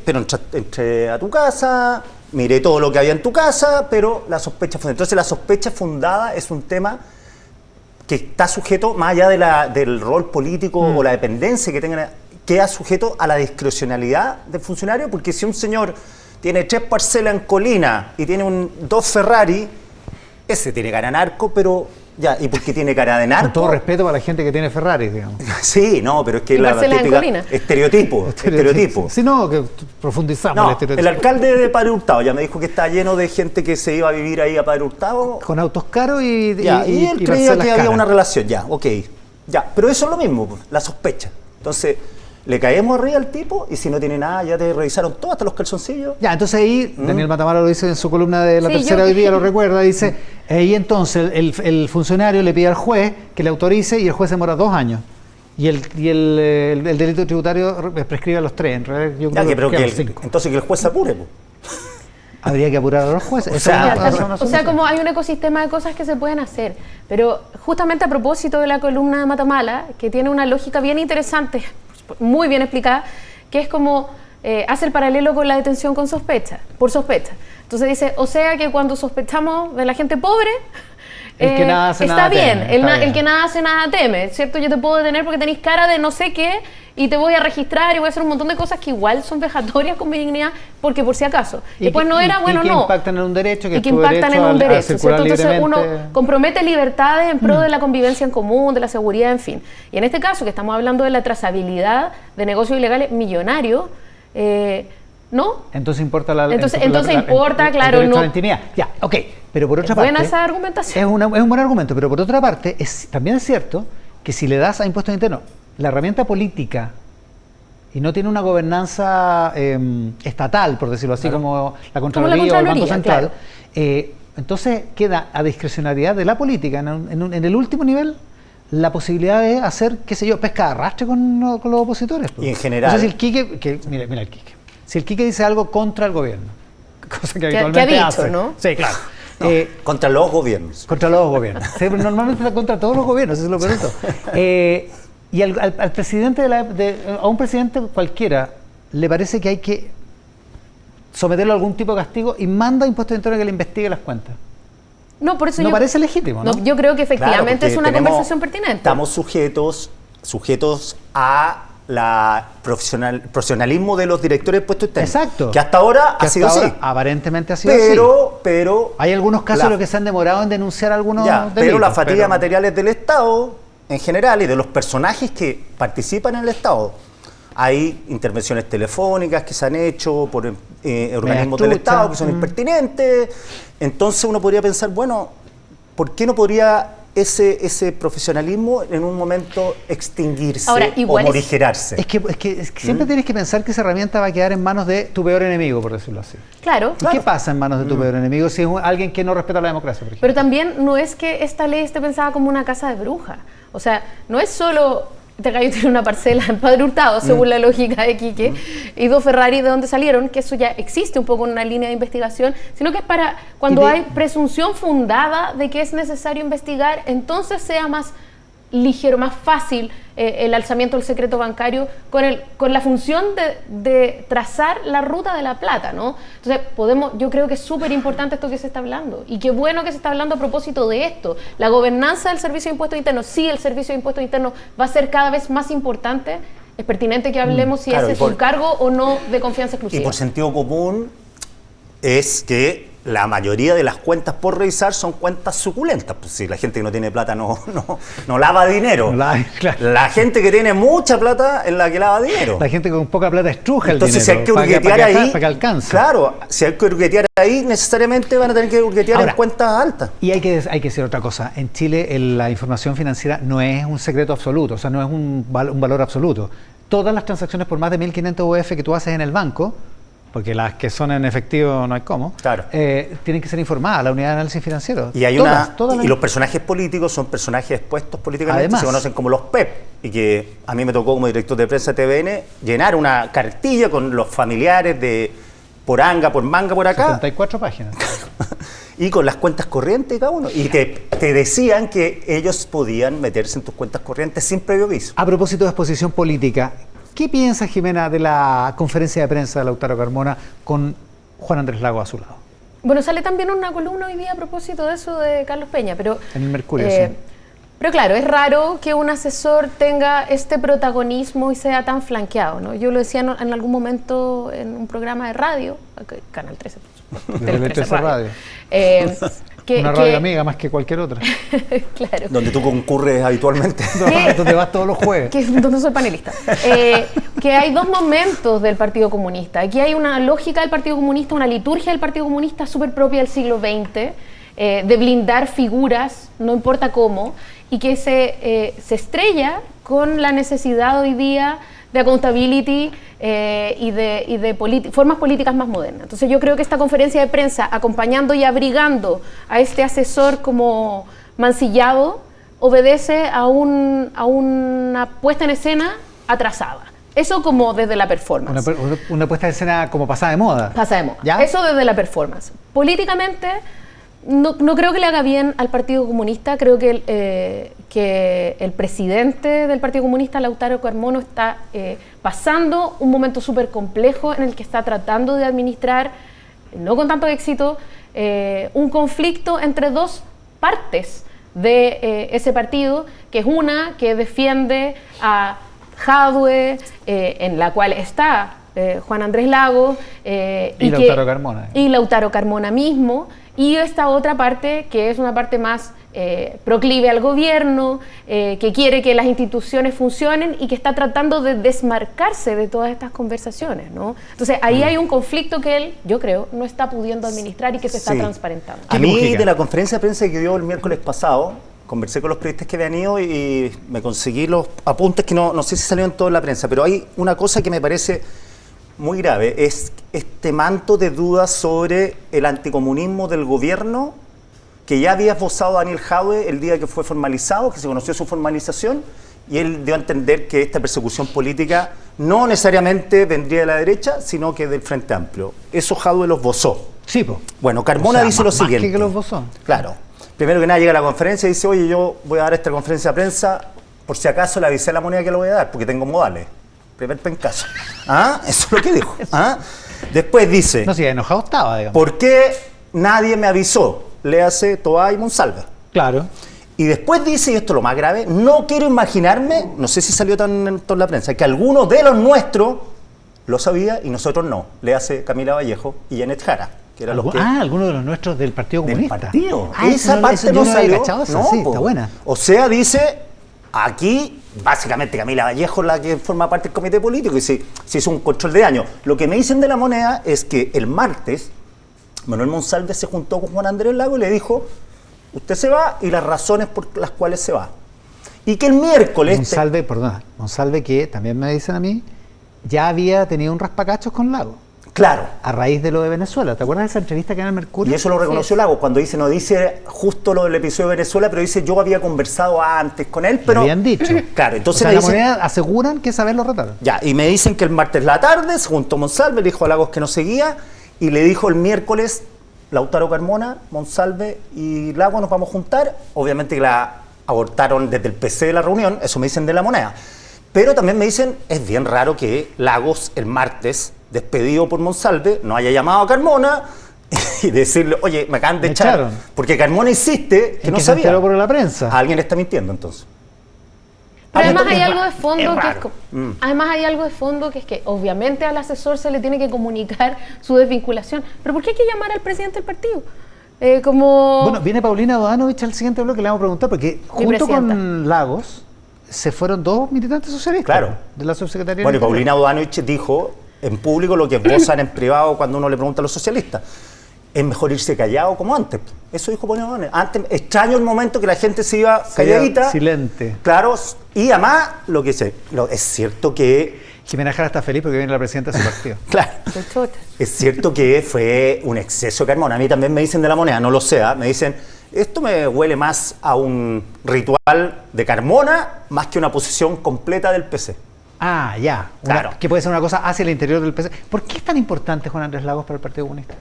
pero entré a tu casa, miré todo lo que había en tu casa, pero la sospecha fundada. Entonces la sospecha fundada es un tema que está sujeto, más allá del rol político o la dependencia que tengan, queda sujeto a la discrecionalidad del funcionario, porque si un señor tiene 3 parcelas en Colina y tiene 2 Ferrari, ese tiene cara de narco, pero ya, ¿y por qué tiene cara de narco? Con todo respeto para la gente que tiene Ferrari, digamos. Sí, no, pero es que ¿Y la parcelas en Colina? estereotipo. Si no, que profundizamos No, el estereotipo. el alcalde de Padre Hurtado ya me dijo que está lleno de gente que se iba a vivir ahí a Padre Hurtado. Con autos caros y él creía parcelas que había caras. una relación, ya, ok. Ya, pero eso es lo mismo, pues, la sospecha. Entonces, le caemos arriba al tipo y si no tiene nada, ya te revisaron todo, hasta los calzoncillos. Ya, entonces ahí, Daniel Matamala lo dice en su columna de La Sí, Tercera yo- hoy día, lo recuerda, dice, y entonces el funcionario le pide al juez que le autorice y el juez demora 2 años. Y el delito tributario prescribe a los 3, en realidad yo Ya, creo pero que a los 5. entonces que el juez se apure, pues. Habría que apurar a los jueces. Esa sea, es una O sea, como hay un ecosistema de cosas que se pueden hacer. Pero justamente a propósito de la columna de Matamala, que tiene una lógica bien interesante, muy bien explicada, que es como hace el paralelo con la detención con sospecha, por sospecha. Entonces dice, o sea que cuando sospechamos de la gente pobre, El que nada hace, está nada bien, teme, el que nada hace nada teme, ¿cierto? Yo te puedo detener porque tenés cara de no sé qué y te voy a registrar y voy a hacer un montón de cosas que igual son vejatorias con mi dignidad, porque por si acaso. Después no era, bueno, que no. impactan en un derecho, que y que impactan en un derecho, ¿cierto? Entonces uno libremente. compromete libertades en pro de la convivencia en común, de la seguridad, en fin. Y en este caso, que estamos hablando de la trazabilidad de negocios ilegales millonarios, ¿no? Entonces importa Entonces importa, claro, el derecho no. a la intimidad. Ya, ok. Pero por otra parte. Buena esa argumentación. Es un buen argumento, pero por otra parte, también es cierto que si le das a impuestos internos la herramienta política y no tiene una gobernanza estatal, por decirlo así, claro, como la Contraloría o el Banco Central, claro. Entonces queda a discrecionalidad de la política, en el último nivel, la posibilidad de hacer, qué sé yo, pesca de arrastre con los opositores. Y en general. O sea, si el Quique, mira el Quique. Si el Quique dice algo contra el gobierno, cosa que habitualmente ha dicho, hace. ¿no? Sí, claro. No, contra los gobiernos. Contra los gobiernos. Sí, normalmente está contra todos los gobiernos, eso es lo peor. Y al presidente a un presidente cualquiera le parece que hay que someterlo a algún tipo de castigo y manda a impuestos internos que le investigue las cuentas. No, por eso no parece legítimo, ¿no? Yo creo que efectivamente claro, es una conversación pertinente. Estamos sujetos a la profesionalismo de los directores de impuestos internos. Exacto. Que hasta ahora ha sido así. Aparentemente ha sido pero hay algunos casos en los que se han demorado en denunciar algunos delitos. Pero la fatiga de materiales del Estado en general y de los personajes que participan en el Estado. Hay intervenciones telefónicas que se han hecho por organismos del Estado que son impertinentes. Entonces uno podría pensar, bueno, ¿por qué no podría ese profesionalismo en un momento extinguirse o morigerarse? Es que siempre tienes que pensar que esa herramienta va a quedar en manos de tu peor enemigo, por decirlo así. Claro. ¿Y qué pasa en manos de tu peor enemigo si es alguien que no respeta la democracia, por ejemplo? Pero también no es que esta ley esté pensada como una casa de brujas. O sea, no es solo Tecayo tiene una parcela en Padre Hurtado, según la lógica de Quique, y dos Ferrari de dónde salieron, que eso ya existe un poco en una línea de investigación, sino que es para cuando hay presunción fundada de que es necesario investigar, entonces sea más ligero, más fácil el alzamiento del secreto bancario con la función de trazar la ruta de la plata, ¿no? Entonces, yo creo que es súper importante esto que se está hablando, y qué bueno que se está hablando a propósito de esto. La gobernanza del Servicio de Impuestos Internos, sí, el Servicio de Impuestos Internos va a ser cada vez más importante. Es pertinente que hablemos si ese es un cargo o no de confianza exclusiva. Y por sentido común es que la mayoría de las cuentas por revisar son cuentas suculentas. Pues si la gente que no tiene plata no lava dinero. Claro. La gente que tiene mucha plata es la que lava dinero. La gente con poca plata estruja el dinero. Entonces, si hay que hurguetear ahí, para que alcance. Claro, si hay que hurguetear ahí, necesariamente van a tener que hurguetear en cuentas altas. Y hay que decir otra cosa. En Chile la información financiera no es un secreto absoluto, o sea, no es un valor absoluto. Todas las transacciones por más de 1.500 UF que tú haces en el banco, porque las que son en efectivo no hay cómo, claro, tienen que ser informadas a la unidad de análisis financiero. Y hay y los personajes políticos son personajes expuestos políticamente, además, se conocen como los PEP, y que a mí me tocó como director de prensa de TVN llenar una cartilla con los familiares de por anga, por manga, por acá. 74 páginas. Y con las cuentas corrientes de cada uno. Y te decían que ellos podían meterse en tus cuentas corrientes sin previo aviso. A propósito de exposición política, ¿qué piensa Jimena de la conferencia de prensa de Lautaro Carmona con Juan Andrés Lagos a su lado? Bueno, sale también una columna hoy día a propósito de eso de Carlos Peña, pero... En el Mercurio, sí. Pero claro, es raro que un asesor tenga este protagonismo y sea tan flanqueado, ¿no? Yo lo decía en algún momento en un programa de radio, Canal 13, por supuesto. Tele 13 Radio. Una radio amiga más que cualquier otra. Claro. Donde tú concurres habitualmente. Donde vas todos los jueves. Donde soy panelista. Que hay dos momentos del Partido Comunista. Aquí hay una lógica del Partido Comunista, una liturgia del Partido Comunista súper propia del siglo XX, de blindar figuras, no importa cómo, y que se estrella con la necesidad hoy día de accountability y de formas políticas más modernas. Entonces yo creo que esta conferencia de prensa, acompañando y abrigando a este asesor como mancillado, obedece a una puesta en escena atrasada. Eso como desde la performance. Una puesta en escena como pasada de moda. Pasada de moda. ¿Ya? Eso desde la performance. Políticamente... No creo que le haga bien al Partido Comunista. Creo que el presidente del Partido Comunista, Lautaro Carmona, está pasando un momento súper complejo en el que está tratando de administrar, no con tanto éxito, un conflicto entre dos partes de ese partido, que es una que defiende a Jadwe, en la cual está Juan Andrés Lagos y Lautaro Carmona. Y Lautaro Carmona mismo, y esta otra parte que es una parte más proclive al gobierno, que quiere que las instituciones funcionen y que está tratando de desmarcarse de todas estas conversaciones, ¿no? Entonces ahí hay un conflicto que él, yo creo, no está pudiendo administrar y que se está transparentando. A mí, de la conferencia de prensa que dio el miércoles pasado, conversé con los periodistas que habían ido y me conseguí los apuntes que no sé si salieron todos en la prensa, pero hay una cosa que me parece muy grave, es este manto de dudas sobre el anticomunismo del gobierno que ya había esbozado Daniel Jadwe el día que fue formalizado, que se conoció su formalización, y él dio a entender que esta persecución política no necesariamente vendría de la derecha, sino que del Frente Amplio. Eso Jadwe lo esbozó. Sí, pues. Bueno, Carmona dice lo siguiente. Más que lo esbozó. Claro. Primero que nada llega a la conferencia y dice, oye, yo voy a dar esta conferencia de prensa, por si acaso le avisé a la Moneda que lo voy a dar, porque tengo modales. Primer pencazo. ¿Ah? Eso es lo que dijo. ¿Ah? Después dice... No, si enojado estaba, digamos. ¿Por qué nadie me avisó? Léase Toá y Monsalve. Claro. Y después dice, y esto es lo más grave, no quiero imaginarme, no sé si salió tan en toda la prensa, que alguno de los nuestros lo sabía y nosotros no. Léase Camila Vallejo y Janet Jara. Que eran los que... alguno de los nuestros del Partido Comunista. Del partido. Esa parte no salió. No, sí, está buena. O sea, dice, aquí, básicamente Camila Vallejo es la que forma parte del comité político y se hizo un control de daño. Lo que me dicen de La Moneda es que el martes Manuel Monsalve se juntó con Juan Andrés Lagos y le dijo, usted se va y las razones por las cuales se va. Y que el miércoles... Monsalve que también me dicen a mí, ya había tenido un raspacachos con Lagos. Claro. A raíz de lo de Venezuela. ¿Te acuerdas de esa entrevista que era en el Mercurio? Y eso lo reconoció Lagos cuando dice, no dice justo lo del episodio de Venezuela, pero dice, yo había conversado antes con él, pero... Lo habían dicho. Claro, entonces o sea, me La dicen, Moneda aseguran que esa vez lo retaron. Ya, y me dicen que el martes la tarde se juntó Monsalve, le dijo a Lagos que no seguía, y le dijo el miércoles, Lautaro Carmona, Monsalve y Lagos nos vamos a juntar. Obviamente que la abortaron desde el PC de la reunión, eso me dicen de La Moneda. Pero también me dicen, es bien raro que Lagos el martes, despedido por Monsalve, no haya llamado a Carmona y decirle, oye, me acaban de echar. Echaron. Porque Carmona insiste que no sabía. Se enteró por la prensa. Alguien le está mintiendo entonces. Pero además hay algo de fondo que es, además hay algo de fondo que es que obviamente al asesor se le tiene que comunicar su desvinculación. Pero ¿por qué hay que llamar al presidente del partido? Bueno, viene Paulina Bodanovich al siguiente bloque, le vamos a preguntar, porque junto con Lagos se fueron dos militantes socialistas. Claro. De la subsecretaría. Bueno, y Paulina Bodanovich dijo en público lo que esbozan en privado cuando uno le pregunta a los socialistas. Es mejor irse callado como antes. Eso dijo Paulina Bodanovich. Antes, extraño el momento que la gente se iba calladita. Silente. Claro, y además, lo que sé, es cierto que... Jimena Jara está feliz porque viene la presidenta de su partido. Claro. Es cierto que fue un exceso de Carmona. A mí también me dicen de La Moneda, no lo sé, me dicen, esto me huele más a un ritual de Carmona más que una posición completa del PC. Ah, ya. Claro. Que puede ser una cosa hacia el interior del PC. ¿Por qué es tan importante Juan Andrés Lagos para el Partido Comunista?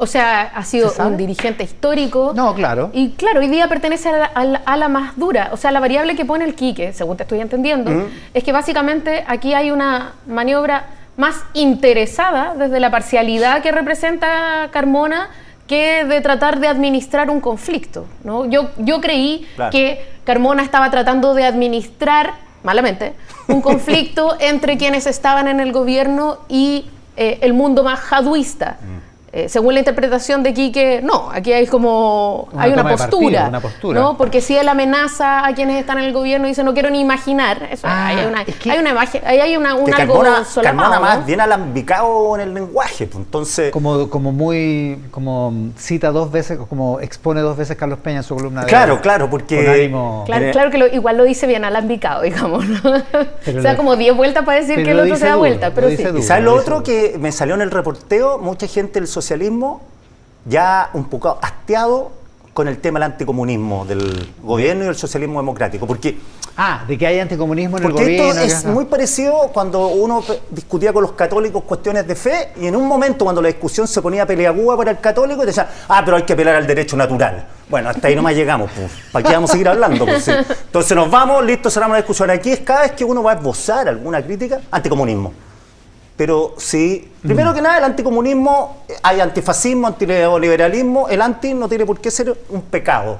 O sea, ha sido un dirigente histórico. No, claro. Y claro, hoy día pertenece a la más dura. O sea, la variable que pone el Quique, según te estoy entendiendo, es que básicamente aquí hay una maniobra más interesada desde la parcialidad que representa Carmona que de tratar de administrar un conflicto, ¿no? Yo creí que Carmona estaba tratando de administrar, malamente, un conflicto entre quienes estaban en el gobierno y el mundo más jadwista. Según la interpretación de Quique, no, aquí hay como hay una postura, ¿no? Porque si él amenaza a quienes están en el gobierno y dice no quiero ni imaginar, eso, hay una imagen, hay un algo solapado, Carmona ¿no? más bien alambicado en el lenguaje, pues, entonces como cita dos veces, como expone dos veces Carlos Peña en su columna de claro, porque claro que igual lo dice bien alambicado, digamos, ¿no? O sea, como 10 vueltas para decir que el otro se da vuelta, pero sí. ¿Y sabes lo otro que me salió en el reporteo? Mucha gente del socialismo ya un poco hastiado con el tema del anticomunismo del gobierno y el socialismo democrático, porque de que hay anticomunismo en el gobierno. Porque esto es muy parecido cuando uno discutía con los católicos cuestiones de fe y en un momento cuando la discusión se ponía peleaguda para el católico, te decían, pero hay que apelar al derecho natural. Bueno, hasta ahí nomás llegamos, pues. ¿Para qué vamos a seguir hablando? Pues, sí. Entonces nos vamos, listo, cerramos la discusión. Aquí es cada vez que uno va a esbozar alguna crítica, anticomunismo. Pero sí, primero que nada, el anticomunismo, hay antifascismo, antineoliberalismo, el anti no tiene por qué ser un pecado.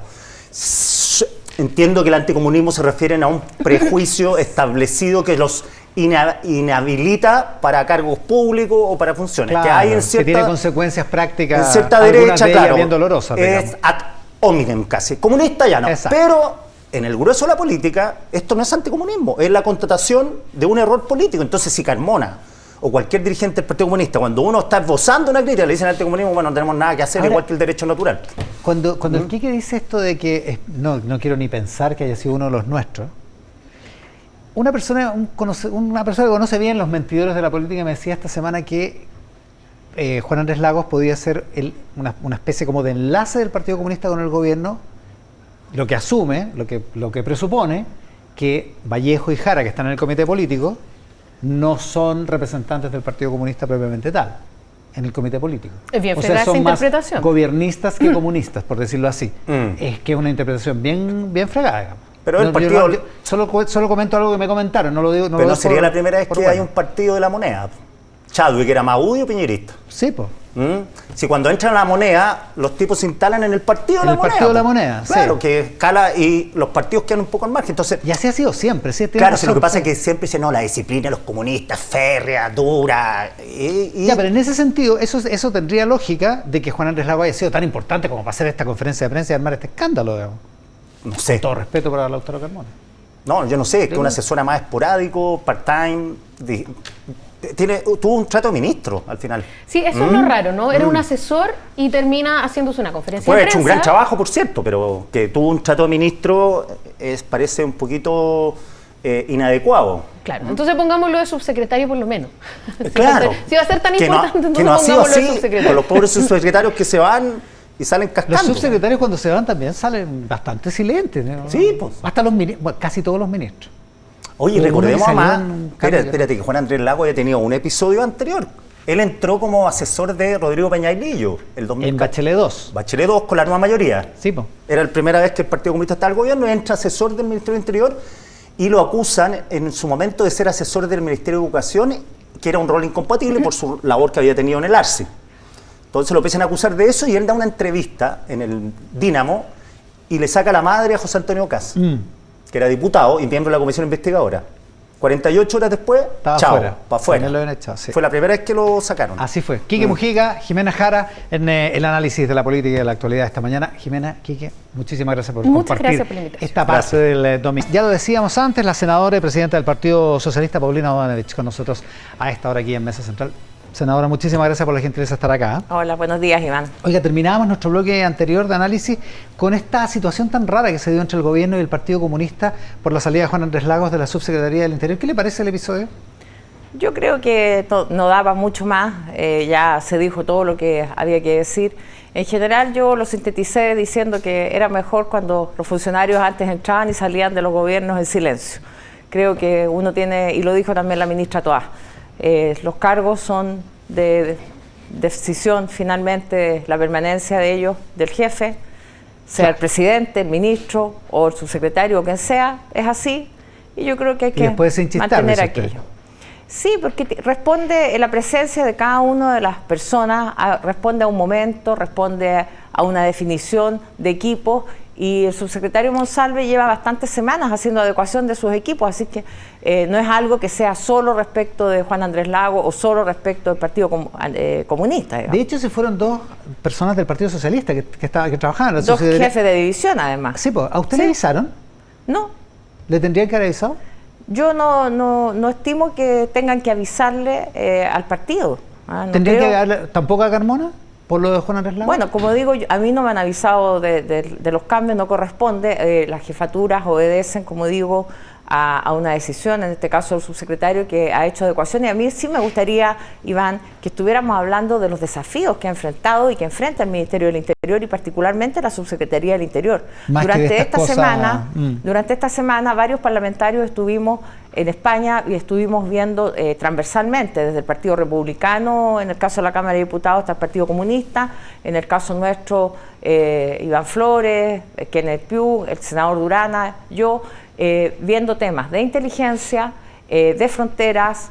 Entiendo que el anticomunismo se refiere a un prejuicio establecido que los inhabilita para cargos públicos o para funciones. Claro, que hay en cierta, que tiene consecuencias prácticas, en cierta algunas derecha, de ellas claro, bien dolorosas. es ad hominem casi. Comunista ya no. Exacto. Pero en el grueso de la política, esto no es anticomunismo, es la constatación de un error político. Entonces, si Carmona o cualquier dirigente del Partido Comunista, cuando uno está esbozando una crítica, le dicen al anticomunismo, bueno, no tenemos nada que hacer, ahora, igual que el derecho natural. Cuando el Quique dice esto de que no quiero ni pensar que haya sido uno de los nuestros, una persona que conoce bien los mentidores de la política me decía esta semana que Juan Andrés Lagos podía ser una especie como de enlace del Partido Comunista con el gobierno, lo que asume, lo que presupone que Vallejo y Jara, que están en el comité político, no son representantes del Partido Comunista propiamente tal, en el comité político. Es bien o fea sea, esa son interpretación. más gobiernistas que comunistas, por decirlo así. Es que es una interpretación bien fregada, digamos. Pero el partido... yo solo comento algo que me comentaron, no lo digo. Pero no sería la primera vez que hay un partido de la moneda. Chadwick era Maudí o Piñerista. Sí, pues. Si cuando entran a la moneda, los tipos se instalan en el partido de la moneda. En el partido de la moneda, claro, sí. que escala y los partidos quedan un poco al margen. Entonces, y así ha sido siempre. Sí, claro, lo que pasa es que siempre dicen, no, la disciplina de los comunistas, férrea, dura. Ya, pero en ese sentido, eso tendría lógica de que Juan Andrés Lagos haya sido tan importante como para hacer esta conferencia de prensa y armar este escándalo, digamos. No sé. Con todo respeto para Lautaro Carmona. No, yo no sé, es que un asesor más esporádico, part-time, tuvo un trato de ministro al final. Sí, eso es lo raro, ¿no? Era un asesor y termina haciéndose una conferencia Fue de hecho prensa. un gran trabajo, por cierto, pero que tuvo un trato de ministro parece un poquito inadecuado. Claro, entonces pongámoslo de subsecretario por lo menos. Claro. Si va a ser tan importante, entonces que no ha sido pongámoslo de así subsecretario. con los pobres subsecretarios que se van y salen cascando. Los subsecretarios cuando se van también salen bastante silentes, ¿no? Sí, pues. Hasta los ministros, bueno, casi todos los ministros. Oye, recordemos además, espérate que Juan Andrés Lagos había tenido un episodio anterior. Él entró como asesor de Rodrigo Peñailillo el 2000. En Bachelet 2. Bachelet 2 con la nueva mayoría. Sí, pues. Era la primera vez que el Partido Comunista estaba al gobierno, entra asesor del Ministerio del Interior y lo acusan en su momento de ser asesor del Ministerio de Educación, que era un rol incompatible por su labor que había tenido en el ARSI. Entonces lo empiezan a acusar de eso y él da una entrevista en el Dínamo y le saca la madre a José Antonio Caz, que era diputado y miembro de la comisión investigadora. 48 horas después, estaba chao, fuera. para afuera. Lo habían echado, sí. Fue la primera vez que lo sacaron. Así fue. Quique Mujica, Jimena Jara, en el análisis de la política y de la actualidad esta mañana. Jimena, Quique, muchísimas gracias por compartir gracias por la invitación. esta parte del domingo. Ya lo decíamos antes, la senadora y presidenta del Partido Socialista, Paulina Bodanovich, con nosotros a esta hora aquí en Mesa Central. Senadora, muchísimas gracias por la gentileza de estar acá. Hola, buenos días, Iván. Oiga, terminábamos nuestro bloque anterior de análisis con esta situación tan rara que se dio entre el gobierno y el Partido Comunista por la salida de Juan Andrés Lagos de la Subsecretaría del Interior. ¿Qué le parece el episodio? Yo creo que no daba mucho más, ya se dijo todo lo que había que decir. En general yo lo sinteticé diciendo que era mejor cuando los funcionarios antes entraban y salían de los gobiernos en silencio. Creo que uno tiene, y lo dijo también la ministra Toá, los cargos son de decisión finalmente, la permanencia de ellos, del jefe, sea el presidente, el ministro o el subsecretario o quien sea, es así, y yo creo que hay que mantener aquello. Sí, porque responde la presencia de cada una de las personas, responde a un momento, responde a una definición de equipo, y el subsecretario Monsalve lleva bastantes semanas haciendo adecuación de sus equipos, así que no es algo que sea solo respecto de Juan Andrés Lagos o solo respecto del Partido Comunista. Digamos. De hecho, se fueron dos personas del Partido Socialista que trabajaban en la Dos jefes de división, además. Sí, pues, ¿a usted le avisaron? No. ¿Le tendrían que haber avisado? Yo no estimo que tengan que avisarle al partido. ¿Tendrían que darle tampoco a Carmona? ¿Por lo de Juan Andrés Lagos? Bueno, como digo, a mí no me han avisado de los cambios, no corresponde. Las jefaturas obedecen, como digo, a una decisión, en este caso el subsecretario que ha hecho adecuación. Y a mí sí me gustaría, Iván, que estuviéramos hablando de los desafíos que ha enfrentado y que enfrenta el Ministerio del Interior y particularmente la Subsecretaría del Interior. Durante esta semana varios parlamentarios estuvimos en España y estuvimos viendo transversalmente desde el Partido Republicano, en el caso de la Cámara de Diputados, hasta el Partido Comunista, en el caso nuestro Iván Flores, Kenneth Pugh, el senador Durana, yo, viendo temas de inteligencia, de fronteras,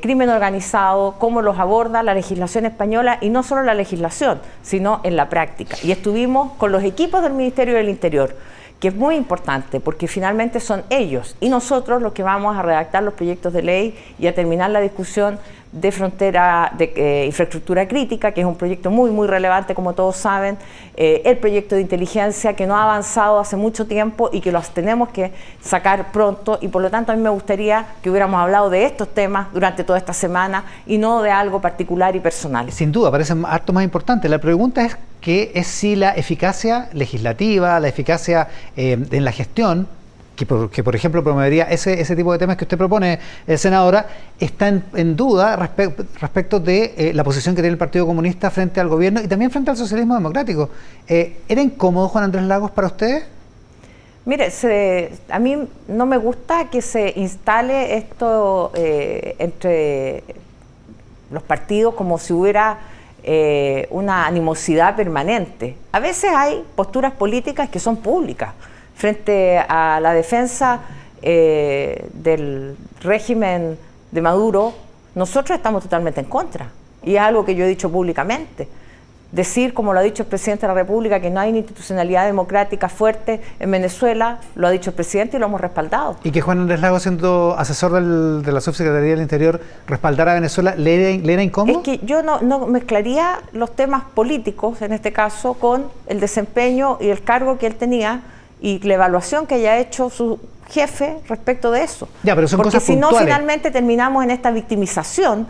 crimen organizado, cómo los aborda la legislación española, y no solo la legislación, sino en la práctica. Y estuvimos con los equipos del Ministerio del Interior, que es muy importante porque finalmente son ellos y nosotros los que vamos a redactar los proyectos de ley y a terminar la discusión de frontera de infraestructura crítica, que es un proyecto muy, muy relevante, como todos saben, el proyecto de inteligencia que no ha avanzado hace mucho tiempo y que los tenemos que sacar pronto, y por lo tanto a mí me gustaría que hubiéramos hablado de estos temas durante toda esta semana y no de algo particular y personal. Sin duda, parecen harto más importantes. La pregunta es si la eficacia legislativa, la eficacia en la gestión, que por ejemplo promovería ese tipo de temas que usted propone, senadora, está en duda respecto de la posición que tiene el Partido Comunista frente al gobierno y también frente al socialismo democrático. ¿Era incómodo, Juan Andrés Lagos, para ustedes? Mire, a mí no me gusta que se instale esto entre los partidos como si hubiera una animosidad permanente. A veces hay posturas políticas que son públicas. Frente a la defensa del régimen de Maduro, nosotros estamos totalmente en contra. Y es algo que yo he dicho públicamente. Decir, como lo ha dicho el presidente de la República, que no hay una institucionalidad democrática fuerte en Venezuela, lo ha dicho el presidente y lo hemos respaldado. Y que Juan Andrés Lagos, siendo asesor de la Subsecretaría del Interior, respaldara a Venezuela, ¿le era incómodo? Es que yo no mezclaría los temas políticos, en este caso, con el desempeño y el cargo que él tenía y la evaluación que haya hecho su jefe respecto de eso. Ya, pero son porque cosas si puntuales. no, finalmente terminamos en esta victimización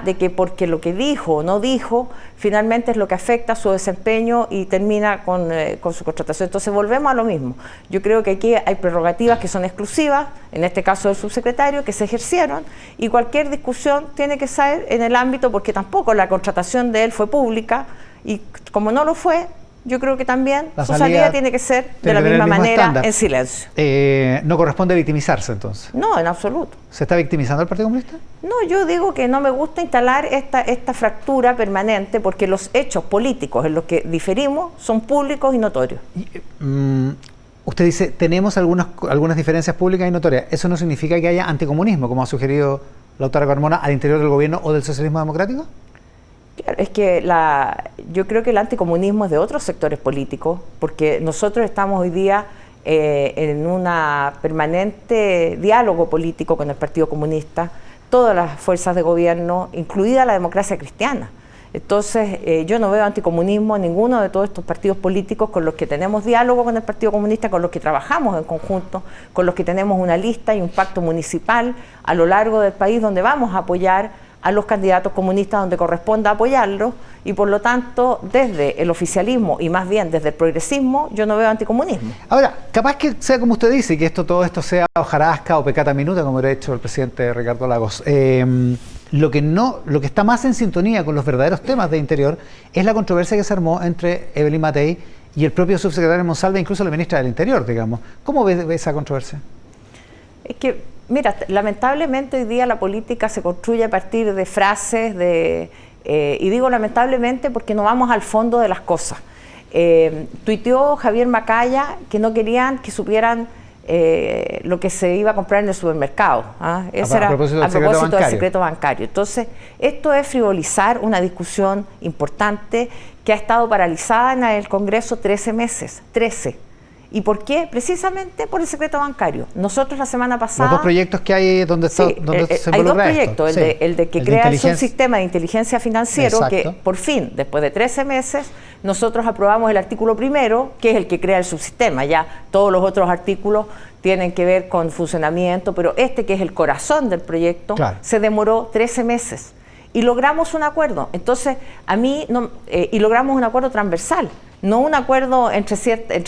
de que porque lo que dijo o no dijo, finalmente es lo que afecta su desempeño y termina con su contratación. Entonces volvemos a lo mismo. Yo creo que aquí hay prerrogativas que son exclusivas, en este caso del subsecretario, que se ejercieron, y cualquier discusión tiene que ser en el ámbito, porque tampoco la contratación de él fue pública, y como no lo fue, yo creo que también su salida tiene que ser de la misma manera, estándar, en silencio. ¿No corresponde victimizarse entonces? No, en absoluto. ¿Se está victimizando el Partido Comunista? No, yo digo que no me gusta instalar esta fractura permanente, porque los hechos políticos en los que diferimos son públicos y notorios. Usted dice, tenemos algunas diferencias públicas y notorias. ¿Eso no significa que haya anticomunismo, como ha sugerido la autora Carmona, al interior del gobierno o del socialismo democrático? Claro, es que yo creo que el anticomunismo es de otros sectores políticos, porque nosotros estamos hoy día en un permanente diálogo político con el Partido Comunista, todas las fuerzas de gobierno, incluida la democracia cristiana. Entonces, yo no veo anticomunismo en ninguno de todos estos partidos políticos con los que tenemos diálogo con el Partido Comunista, con los que trabajamos en conjunto, con los que tenemos una lista y un pacto municipal a lo largo del país donde vamos a apoyar a los candidatos comunistas donde corresponda apoyarlos, y por lo tanto, desde el oficialismo y más bien desde el progresismo, yo no veo anticomunismo. Ahora, capaz que sea como usted dice, que todo esto sea hojarasca o pecata minuta, como hubiera hecho el presidente Ricardo Lagos. Lo que está más en sintonía con los verdaderos temas de interior es la controversia que se armó entre Evelyn Matei y el propio subsecretario Monsalve, incluso la ministra del Interior, digamos. ¿Cómo ve esa controversia? Es que, mira, lamentablemente hoy día la política se construye a partir de frases, y digo lamentablemente porque no vamos al fondo de las cosas. Tuiteó Javier Macaya que no querían que supieran lo que se iba a comprar en el supermercado. Ese era a propósito del secreto bancario. Entonces, esto es frivolizar una discusión importante que ha estado paralizada en el Congreso 13 meses, 13. ¿Y por qué? Precisamente por el secreto bancario. Nosotros la semana pasada... Los dos proyectos que hay donde se involucra hay dos proyectos, esto. El de que crea el subsistema de inteligencia financiero, que por fin, después de 13 meses, nosotros aprobamos el artículo primero, que es el que crea el subsistema. Ya todos los otros artículos tienen que ver con funcionamiento, pero este, que es el corazón del proyecto, se demoró 13 meses. Y logramos un acuerdo. Entonces, y logramos un acuerdo transversal. No un acuerdo entre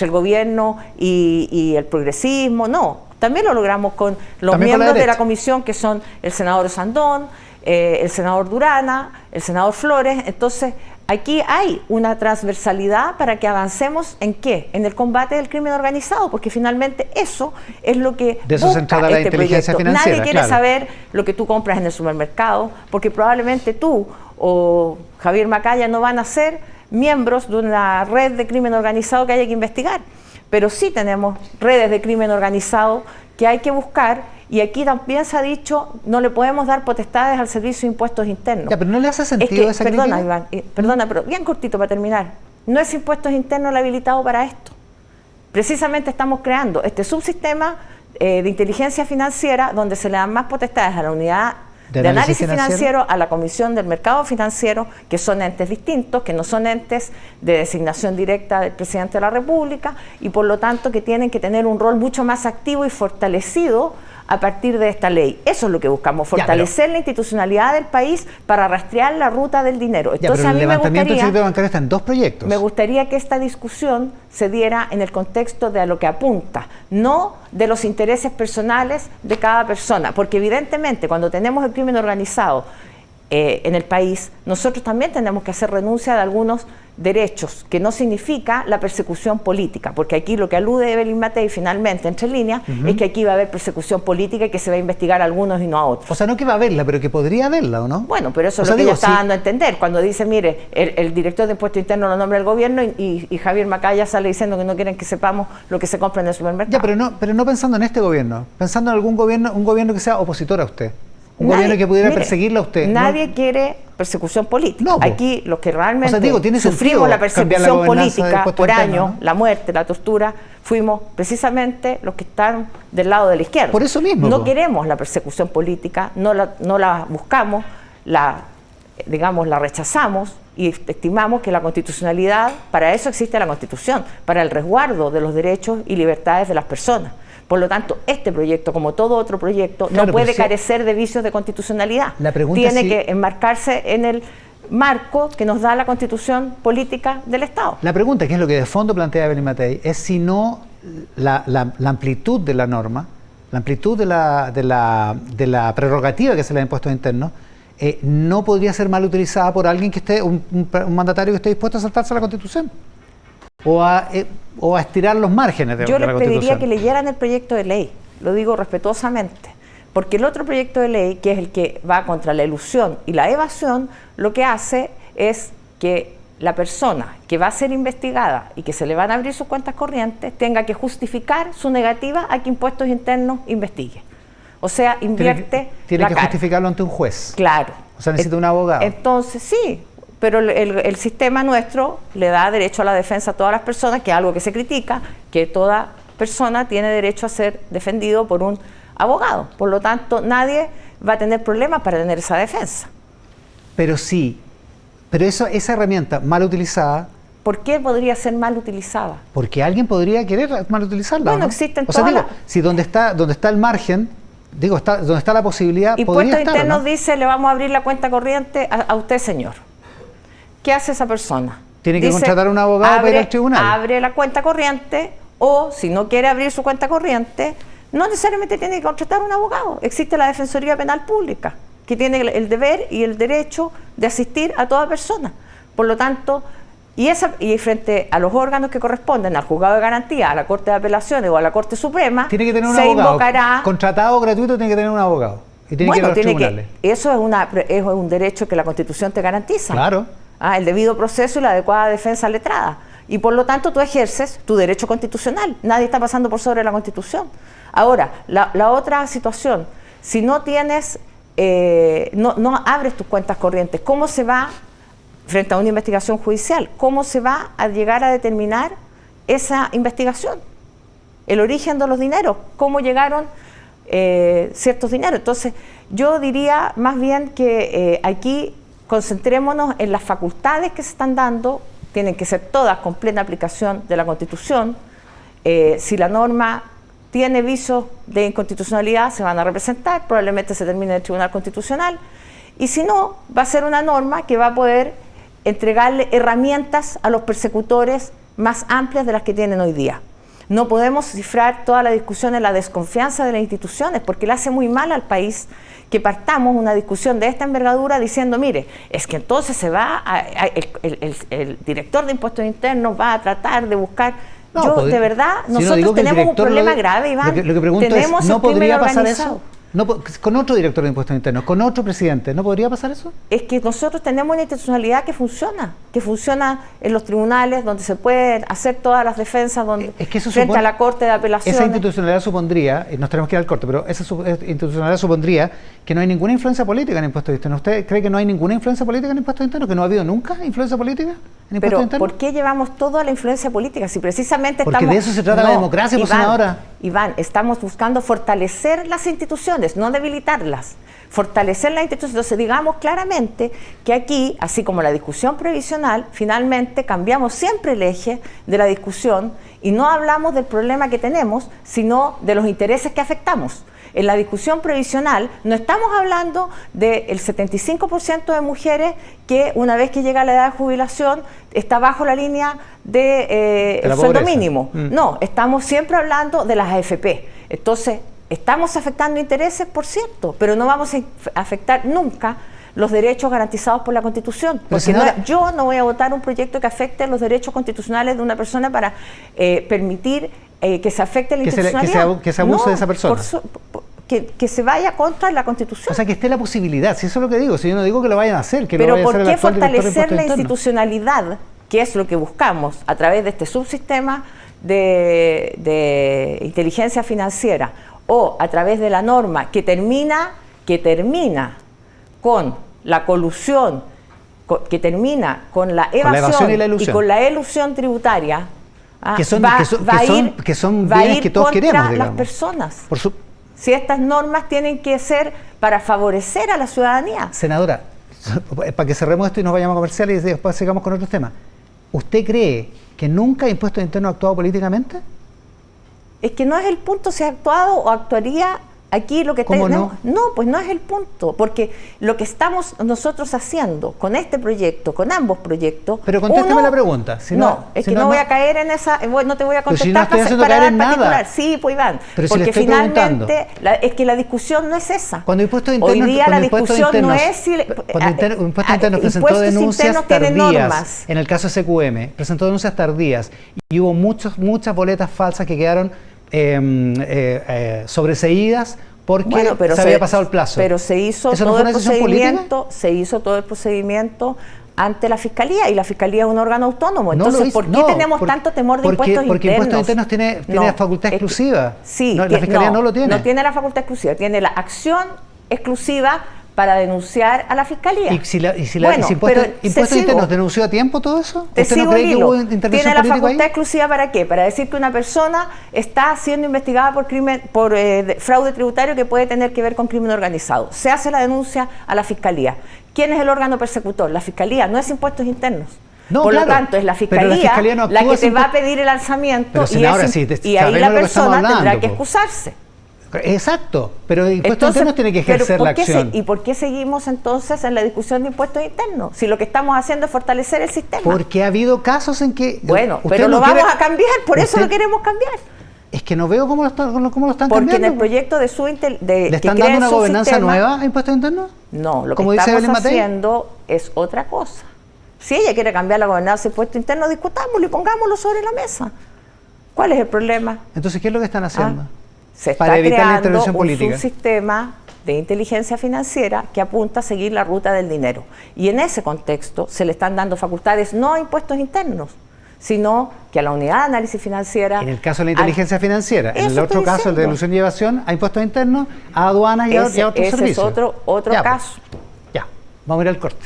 el gobierno y el progresismo, no. También lo logramos con los miembros de la comisión, que son el senador Sandón, el senador Durana, el senador Flores. Entonces, aquí hay una transversalidad para que avancemos ¿en qué? En el combate del crimen organizado, porque finalmente eso es lo que busca la inteligencia financiera. Nadie quiere saber lo que tú compras en el supermercado, porque probablemente tú o Javier Macaya no van a ser miembros de una red de crimen organizado que haya que investigar. pero sí tenemos redes de crimen organizado que hay que buscar, y aquí también se ha dicho, no le podemos dar potestades al Servicio de Impuestos Internos. Ya, pero ¿no le hace sentido esa perdona, crítica? Iván, perdona, pero bien cortito para terminar. No es Impuestos Internos el habilitado para esto. Precisamente estamos creando este subsistema de inteligencia financiera donde se le dan más potestades a la unidad de análisis financiero, a la Comisión del Mercado Financiero, que son entes distintos, que no son entes de designación directa del Presidente de la República, y por lo tanto que tienen que tener un rol mucho más activo y fortalecido a partir de esta ley. Eso es lo que buscamos, fortalecer la institucionalidad del país para rastrear la ruta del dinero. Entonces, pero el levantamiento del secreto bancario está en 2 proyectos. Me gustaría que esta discusión se diera en el contexto de a lo que apunta, no de los intereses personales de cada persona, porque evidentemente cuando tenemos el crimen organizado en el país, nosotros también tenemos que hacer renuncia de algunos derechos, que no significa la persecución política, porque aquí lo que alude Evelyn Matei finalmente, entre líneas, es que aquí va a haber persecución política y que se va a investigar a algunos y no a otros. O sea, no que va a haberla, pero que podría haberla, ¿o no? Bueno, pero eso es lo que ella está dando a entender, cuando dice, mire, el director de Impuestos Internos lo nombra el gobierno y Javier Macaya sale diciendo que no quieren que sepamos lo que se compra en el supermercado. Ya, pero no pensando en este gobierno, pensando en algún gobierno, un gobierno que sea opositor a usted. Un gobierno que pudiera perseguirla a usted. Nadie quiere persecución política. No, aquí los que realmente ¿tiene sufrimos la persecución política por años, ¿no? la muerte, la tortura, fuimos precisamente los que están del lado de la izquierda. Por eso mismo. No queremos la persecución política, no la buscamos, la rechazamos y estimamos que la constitucionalidad, para eso existe la Constitución, para el resguardo de los derechos y libertades de las personas. Por lo tanto, este proyecto, como todo otro proyecto, no puede carecer de vicios de constitucionalidad. Tiene que enmarcarse en el marco que nos da la Constitución política del Estado. La pregunta, que es lo que de fondo plantea Evelyn Matei, es si no la amplitud de la norma, la amplitud de la prerrogativa que se le ha impuesto a Impuestos Internos, no podría ser mal utilizada por alguien que esté, un mandatario que esté dispuesto a saltarse a la Constitución. O a estirar los márgenes de la Constitución. Yo les pediría que leyeran el proyecto de ley, lo digo respetuosamente, porque el otro proyecto de ley, que es el que va contra la elusión y la evasión, lo que hace es que la persona que va a ser investigada y que se le van a abrir sus cuentas corrientes tenga que justificar su negativa a que Impuestos Internos investigue. O sea, invierte Tiene que justificarlo ante un juez. Claro. O sea, necesita un abogado. Entonces, sí. Pero el sistema nuestro le da derecho a la defensa a todas las personas, que es algo que se critica, que toda persona tiene derecho a ser defendido por un abogado. Por lo tanto, nadie va a tener problemas para tener esa defensa. Pero sí, pero esa herramienta mal utilizada... ¿Por qué podría ser mal utilizada? Porque alguien podría querer mal utilizarla. Bueno, ¿no? existen todas si donde está el margen... donde está la posibilidad, Impuestos Internos, ¿no? Dice, le vamos a abrir la cuenta corriente a usted, señor. ¿Qué hace esa persona? Tiene que contratar a un abogado para ir al tribunal. Abre la cuenta corriente, o si no quiere abrir su cuenta corriente, no necesariamente tiene que contratar a un abogado. Existe la Defensoría Penal Pública, que tiene el deber y el derecho de asistir a toda persona. Por lo tanto, y frente a los órganos que corresponden, al Juzgado de Garantía, a la Corte de Apelaciones o a la Corte Suprema, tiene que tener un se abogado. Invocará... Contratado o gratuito, tiene que tener un abogado. Y tiene que ir a los tribunales. Eso es un derecho que la Constitución te garantiza. Claro. El debido proceso y la adecuada defensa letrada. Y por lo tanto tú ejerces tu derecho constitucional. Nadie está pasando por sobre la Constitución. Ahora, la otra situación, si no tienes, no abres tus cuentas corrientes, ¿cómo se va, frente a una investigación judicial, cómo se va a llegar a determinar esa investigación? El origen de los dineros, cómo llegaron ciertos dineros. Entonces, yo diría más bien que aquí concentrémonos en las facultades que se están dando, tienen que ser todas con plena aplicación de la Constitución. Si la norma tiene visos de inconstitucionalidad, se van a representar, probablemente se termine en el Tribunal Constitucional, y si no, va a ser una norma que va a poder entregarle herramientas a los persecutores más amplias de las que tienen hoy día. No podemos cifrar toda la discusión en la desconfianza de las instituciones, porque le hace muy mal al país que partamos una discusión de esta envergadura diciendo, mire, es que entonces el director de Impuestos Internos va a tratar de buscar... de verdad, nosotros tenemos un problema grave, Iván. Lo que pregunto tenemos es, ¿no podría pasar eso? No, con otro director de impuestos internos, con otro presidente, ¿no podría pasar eso? Es que nosotros tenemos una institucionalidad que funciona en los tribunales, donde se pueden hacer todas las defensas, donde es que eso frente a la Corte de Apelaciones. Esa institucionalidad supondría, nos tenemos que ir al corte, pero esa institucionalidad supondría que no hay ninguna influencia política en impuestos internos. ¿Usted cree que no hay ninguna influencia política en impuestos internos? ¿Que no ha habido nunca influencia política en impuestos pero, internos? ¿por qué llevamos todo a la influencia política? Si precisamente porque estamos... de eso se trata la democracia, pues, senadora. Iván, estamos buscando fortalecer las instituciones, no debilitarlas. Fortalecer las instituciones. Entonces, digamos claramente que aquí, así como la discusión previsional, finalmente cambiamos siempre el eje de la discusión y no hablamos del problema que tenemos, sino de los intereses que afectamos. En la discusión previsional no estamos hablando del 75% de mujeres que una vez que llega a la edad de jubilación está bajo la línea de sueldo mínimo. No, estamos siempre hablando de las AFP. Entonces, estamos afectando intereses, por cierto, pero no vamos a afectar nunca los derechos garantizados por la Constitución. Porque yo no voy a votar un proyecto que afecte los derechos constitucionales de una persona para permitir que se afecte la institucionalidad. Que se abuse de esa persona. Que se vaya contra la Constitución. O sea, que esté la posibilidad, si eso es lo que digo, si yo no digo que lo vayan a hacer, que pero lo vaya a hacer el actual director de ¿por qué fortalecer la impuestos institucionalidad, que es lo que buscamos a través de este subsistema de inteligencia financiera, o a través de la norma que termina con la colusión, que termina con la evasión y con la elusión tributaria, que son bienes que todos queremos, digamos, las personas? Si estas normas tienen que ser para favorecer a la ciudadanía. Senadora, para que cerremos esto y nos vayamos a comerciales y después sigamos con otros temas, ¿usted cree que nunca Impuestos Internos ha actuado políticamente? Es que no es el punto si ha actuado o actuaría aquí lo que ¿Cómo no? No, pues no es el punto, porque lo que estamos nosotros haciendo con este proyecto, con ambos proyectos... Pero contésteme la pregunta. No voy a caer en esa... no te voy a contestar para dar particular. Sí, pues Iván, pero porque si finalmente es que la discusión no es esa. Cuando Impuestos Internos... Hoy día la discusión no es... Cuando Impuestos Internos presentó denuncias tardías, en el caso SQM, presentó denuncias tardías y hubo muchas boletas falsas que quedaron sobreseídas porque se había pasado el plazo. Pero se hizo todo el procedimiento ante la Fiscalía, y la Fiscalía es un órgano autónomo. Entonces, ¿por qué tenemos tanto temor de impuestos internos? Porque Impuestos Internos tiene la facultad exclusiva. Sí, la Fiscalía no lo tiene. No tiene la facultad exclusiva, tiene la acción exclusiva para denunciar a la Fiscalía. ¿Y si Impuestos Internos denunció a tiempo todo eso? ¿Usted no cree que hubo intervención política? ¿Tiene la facultad ahí? exclusiva para qué? Para decir que una persona está siendo investigada por fraude tributario que puede tener que ver con crimen organizado. Se hace la denuncia a la Fiscalía. ¿Quién es el órgano persecutor? La Fiscalía, no es Impuestos Internos. Por lo tanto, es la Fiscalía la que te va a pedir el alzamiento, y ahí la persona tendrá que excusarse. Exacto, pero Impuestos Internos tiene que ejercer la acción. ¿Y por qué seguimos entonces en la discusión de impuestos internos? Si lo que estamos haciendo es fortalecer el sistema. Porque ha habido casos en que... Bueno, pero lo vamos a cambiar, por eso lo queremos cambiar. Es que no veo cómo lo están cambiando. Porque en el proyecto de ¿Le están dando una gobernanza nueva a Impuestos Internos? No, lo que estamos haciendo es otra cosa. Si ella quiere cambiar la gobernanza de impuestos internos, discutámoslo y pongámoslo sobre la mesa. ¿Cuál es el problema? Entonces, ¿qué es lo que están haciendo? Se está creando un subsistema de inteligencia financiera que apunta a seguir la ruta del dinero. Y en ese contexto se le están dando facultades no a impuestos internos, sino que a la unidad de análisis financiera... En el caso de la inteligencia financiera, en el otro caso, el de ilusión y evasión, a impuestos internos, a aduanas y a otros servicios. Ese es otro caso. Ya, vamos a ir al corte.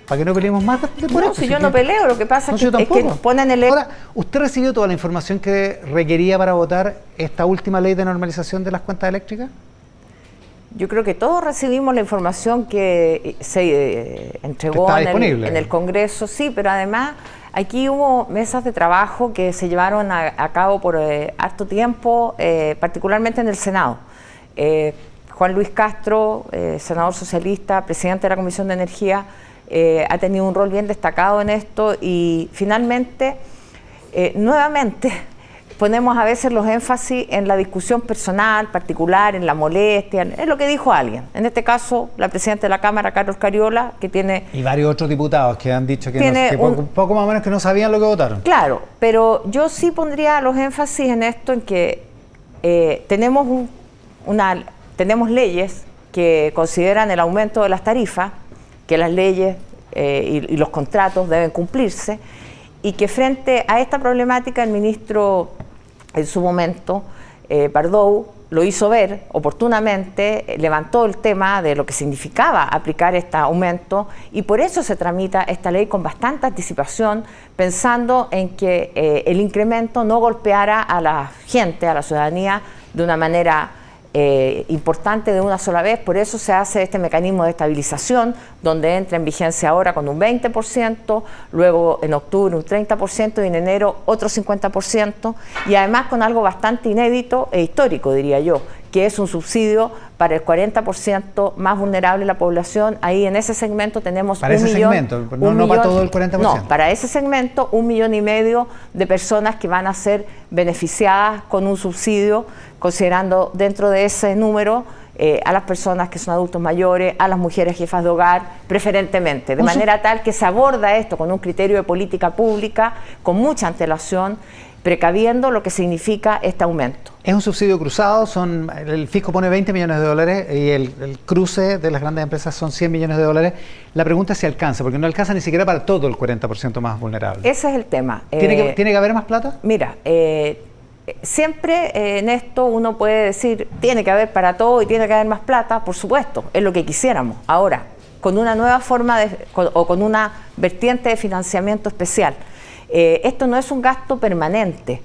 Para que no peleemos más de por No, si yo no peleo, lo que pasa es que ponen el... Ahora, ¿usted recibió toda la información que requería para votar esta última ley de normalización de las cuentas eléctricas? Yo creo que todos recibimos la información que se entregó en el Congreso, sí, pero además aquí hubo mesas de trabajo que se llevaron a cabo por harto tiempo, particularmente en el Senado. Juan Luis Castro, senador socialista, presidente de la Comisión de Energía, ha tenido un rol bien destacado en esto, y finalmente, nuevamente, ponemos a veces los énfasis en la discusión personal, particular, en la molestia, es lo que dijo alguien. En este caso, la presidenta de la Cámara, Carlos Cariola, que tiene... Y varios otros diputados que han dicho que poco más o menos que no sabían lo que votaron. Claro, pero yo sí pondría los énfasis en esto, en que tenemos tenemos leyes que consideran el aumento de las tarifas, que las leyes y los contratos deben cumplirse, y que frente a esta problemática el ministro en su momento, Pardow, lo hizo ver oportunamente, levantó el tema de lo que significaba aplicar este aumento, y por eso se tramita esta ley con bastante anticipación, pensando en que el incremento no golpeara a la gente, a la ciudadanía, de una manera importante de una sola vez. Por eso se hace este mecanismo de estabilización, donde entra en vigencia ahora con un 20%, luego en octubre un 30% y en enero otro 50%, y además con algo bastante inédito e histórico, diría yo, que es un subsidio para el 40% más vulnerable de la población. Ahí en ese segmento tenemos para ese segmento, no para todo el 40%. No, para ese segmento 1,5 millones de personas que van a ser beneficiadas con un subsidio, considerando dentro de ese número a las personas que son adultos mayores, a las mujeres jefas de hogar, preferentemente, de manera tal que se aborda esto con un criterio de política pública, con mucha antelación, precaviendo lo que significa este aumento. Es un subsidio cruzado, el fisco pone 20 millones de dólares y el cruce de las grandes empresas son 100 millones de dólares. La pregunta es si alcanza, porque no alcanza ni siquiera para todo el 40% más vulnerable. Ese es el tema. ¿Tiene que haber más plata? Mira, siempre en esto uno puede decir, tiene que haber para todo y tiene que haber más plata, por supuesto, es lo que quisiéramos. Ahora, con una nueva forma o con una vertiente de financiamiento especial. Esto no es un gasto permanente.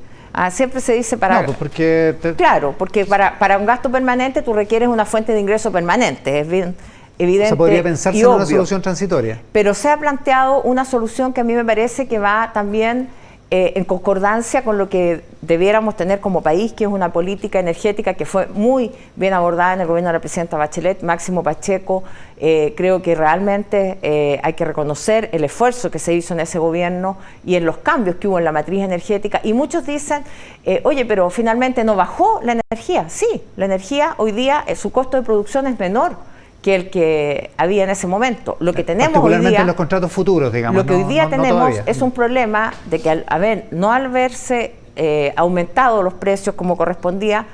Siempre se dice para... No, pues porque... Claro, porque para un gasto permanente tú requieres una fuente de ingreso permanente, es bien evidente. Se podría pensarse en una solución transitoria. Pero se ha planteado una solución que a mí me parece que va también en concordancia con lo que debiéramos tener como país, que es una política energética que fue muy bien abordada en el gobierno de la presidenta Bachelet, Máximo Pacheco. Creo que realmente hay que reconocer el esfuerzo que se hizo en ese gobierno y en los cambios que hubo en la matriz energética. Y muchos dicen, oye, pero finalmente no bajó la energía. Sí, la energía hoy día, su costo de producción es menor que el que había en ese momento. Lo que tenemos particularmente hoy día, en los contratos futuros, digamos. Lo que hoy día tenemos es un problema de que no al verse aumentado los precios como correspondía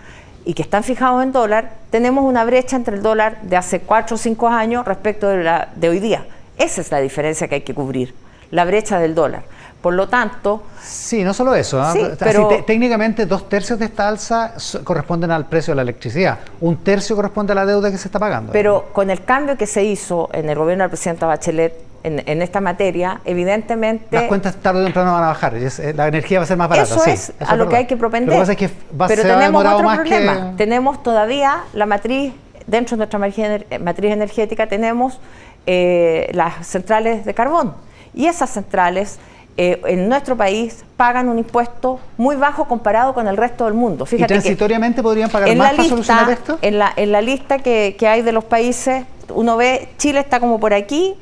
y que están fijados en dólar, tenemos una brecha entre el dólar de hace 4 o 5 años respecto de hoy día. Esa es la diferencia que hay que cubrir, la brecha del dólar. Por lo tanto... Sí, no solo eso. Sí, pero técnicamente 2/3 de esta alza corresponden al precio de la electricidad. 1/3 corresponde a la deuda que se está pagando. Pero con el cambio que se hizo en el gobierno de la presidenta Bachelet en esta materia, evidentemente... Las cuentas tarde o temprano van a bajar. La energía va a ser más barata. Eso es a lo que hay que propender. Lo que pasa es que pero tenemos otro problema. Tenemos todavía la matriz, dentro de nuestra matriz energética, tenemos las centrales de carbón. Y esas centrales... en nuestro país pagan un impuesto muy bajo comparado con el resto del mundo. Fíjate ¿Y transitoriamente podrían pagar más para solucionar esto? En la lista que hay de los países, uno ve, Chile está como por aquí,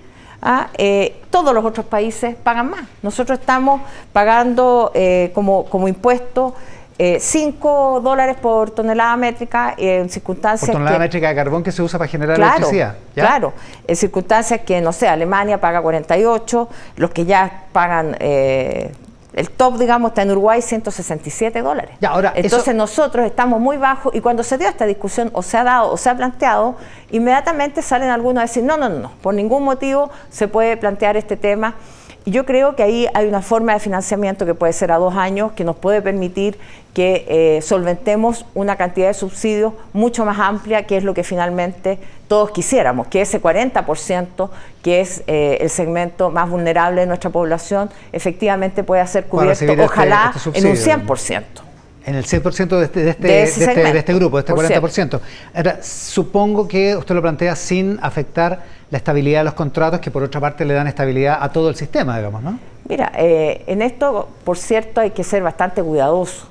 todos los otros países pagan más. Nosotros estamos pagando como impuesto $5 por tonelada métrica en circunstancias por tonelada métrica de carbón que se usa para generar claro, electricidad. ¿Ya? Claro, en circunstancias que, no sé, Alemania paga 48, los que ya pagan, el top, digamos, está en Uruguay, $167. Ya, ahora, entonces nosotros estamos muy bajos y cuando se dio esta discusión, o se ha dado, o se ha planteado, inmediatamente salen algunos a decir, no, por ningún motivo se puede plantear este tema. Y yo creo que ahí hay una forma de financiamiento que puede ser a 2 años, que nos puede permitir que solventemos una cantidad de subsidios mucho más amplia, que es lo que finalmente todos quisiéramos, que ese 40%, que es el segmento más vulnerable de nuestra población, efectivamente pueda ser cubierto, ojalá, en un 100%. En el 100% de este grupo, de este 40%. Ahora, supongo que usted lo plantea sin afectar la estabilidad de los contratos, que por otra parte le dan estabilidad a todo el sistema, digamos, ¿no? Mira, en esto, por cierto, hay que ser bastante cuidadoso.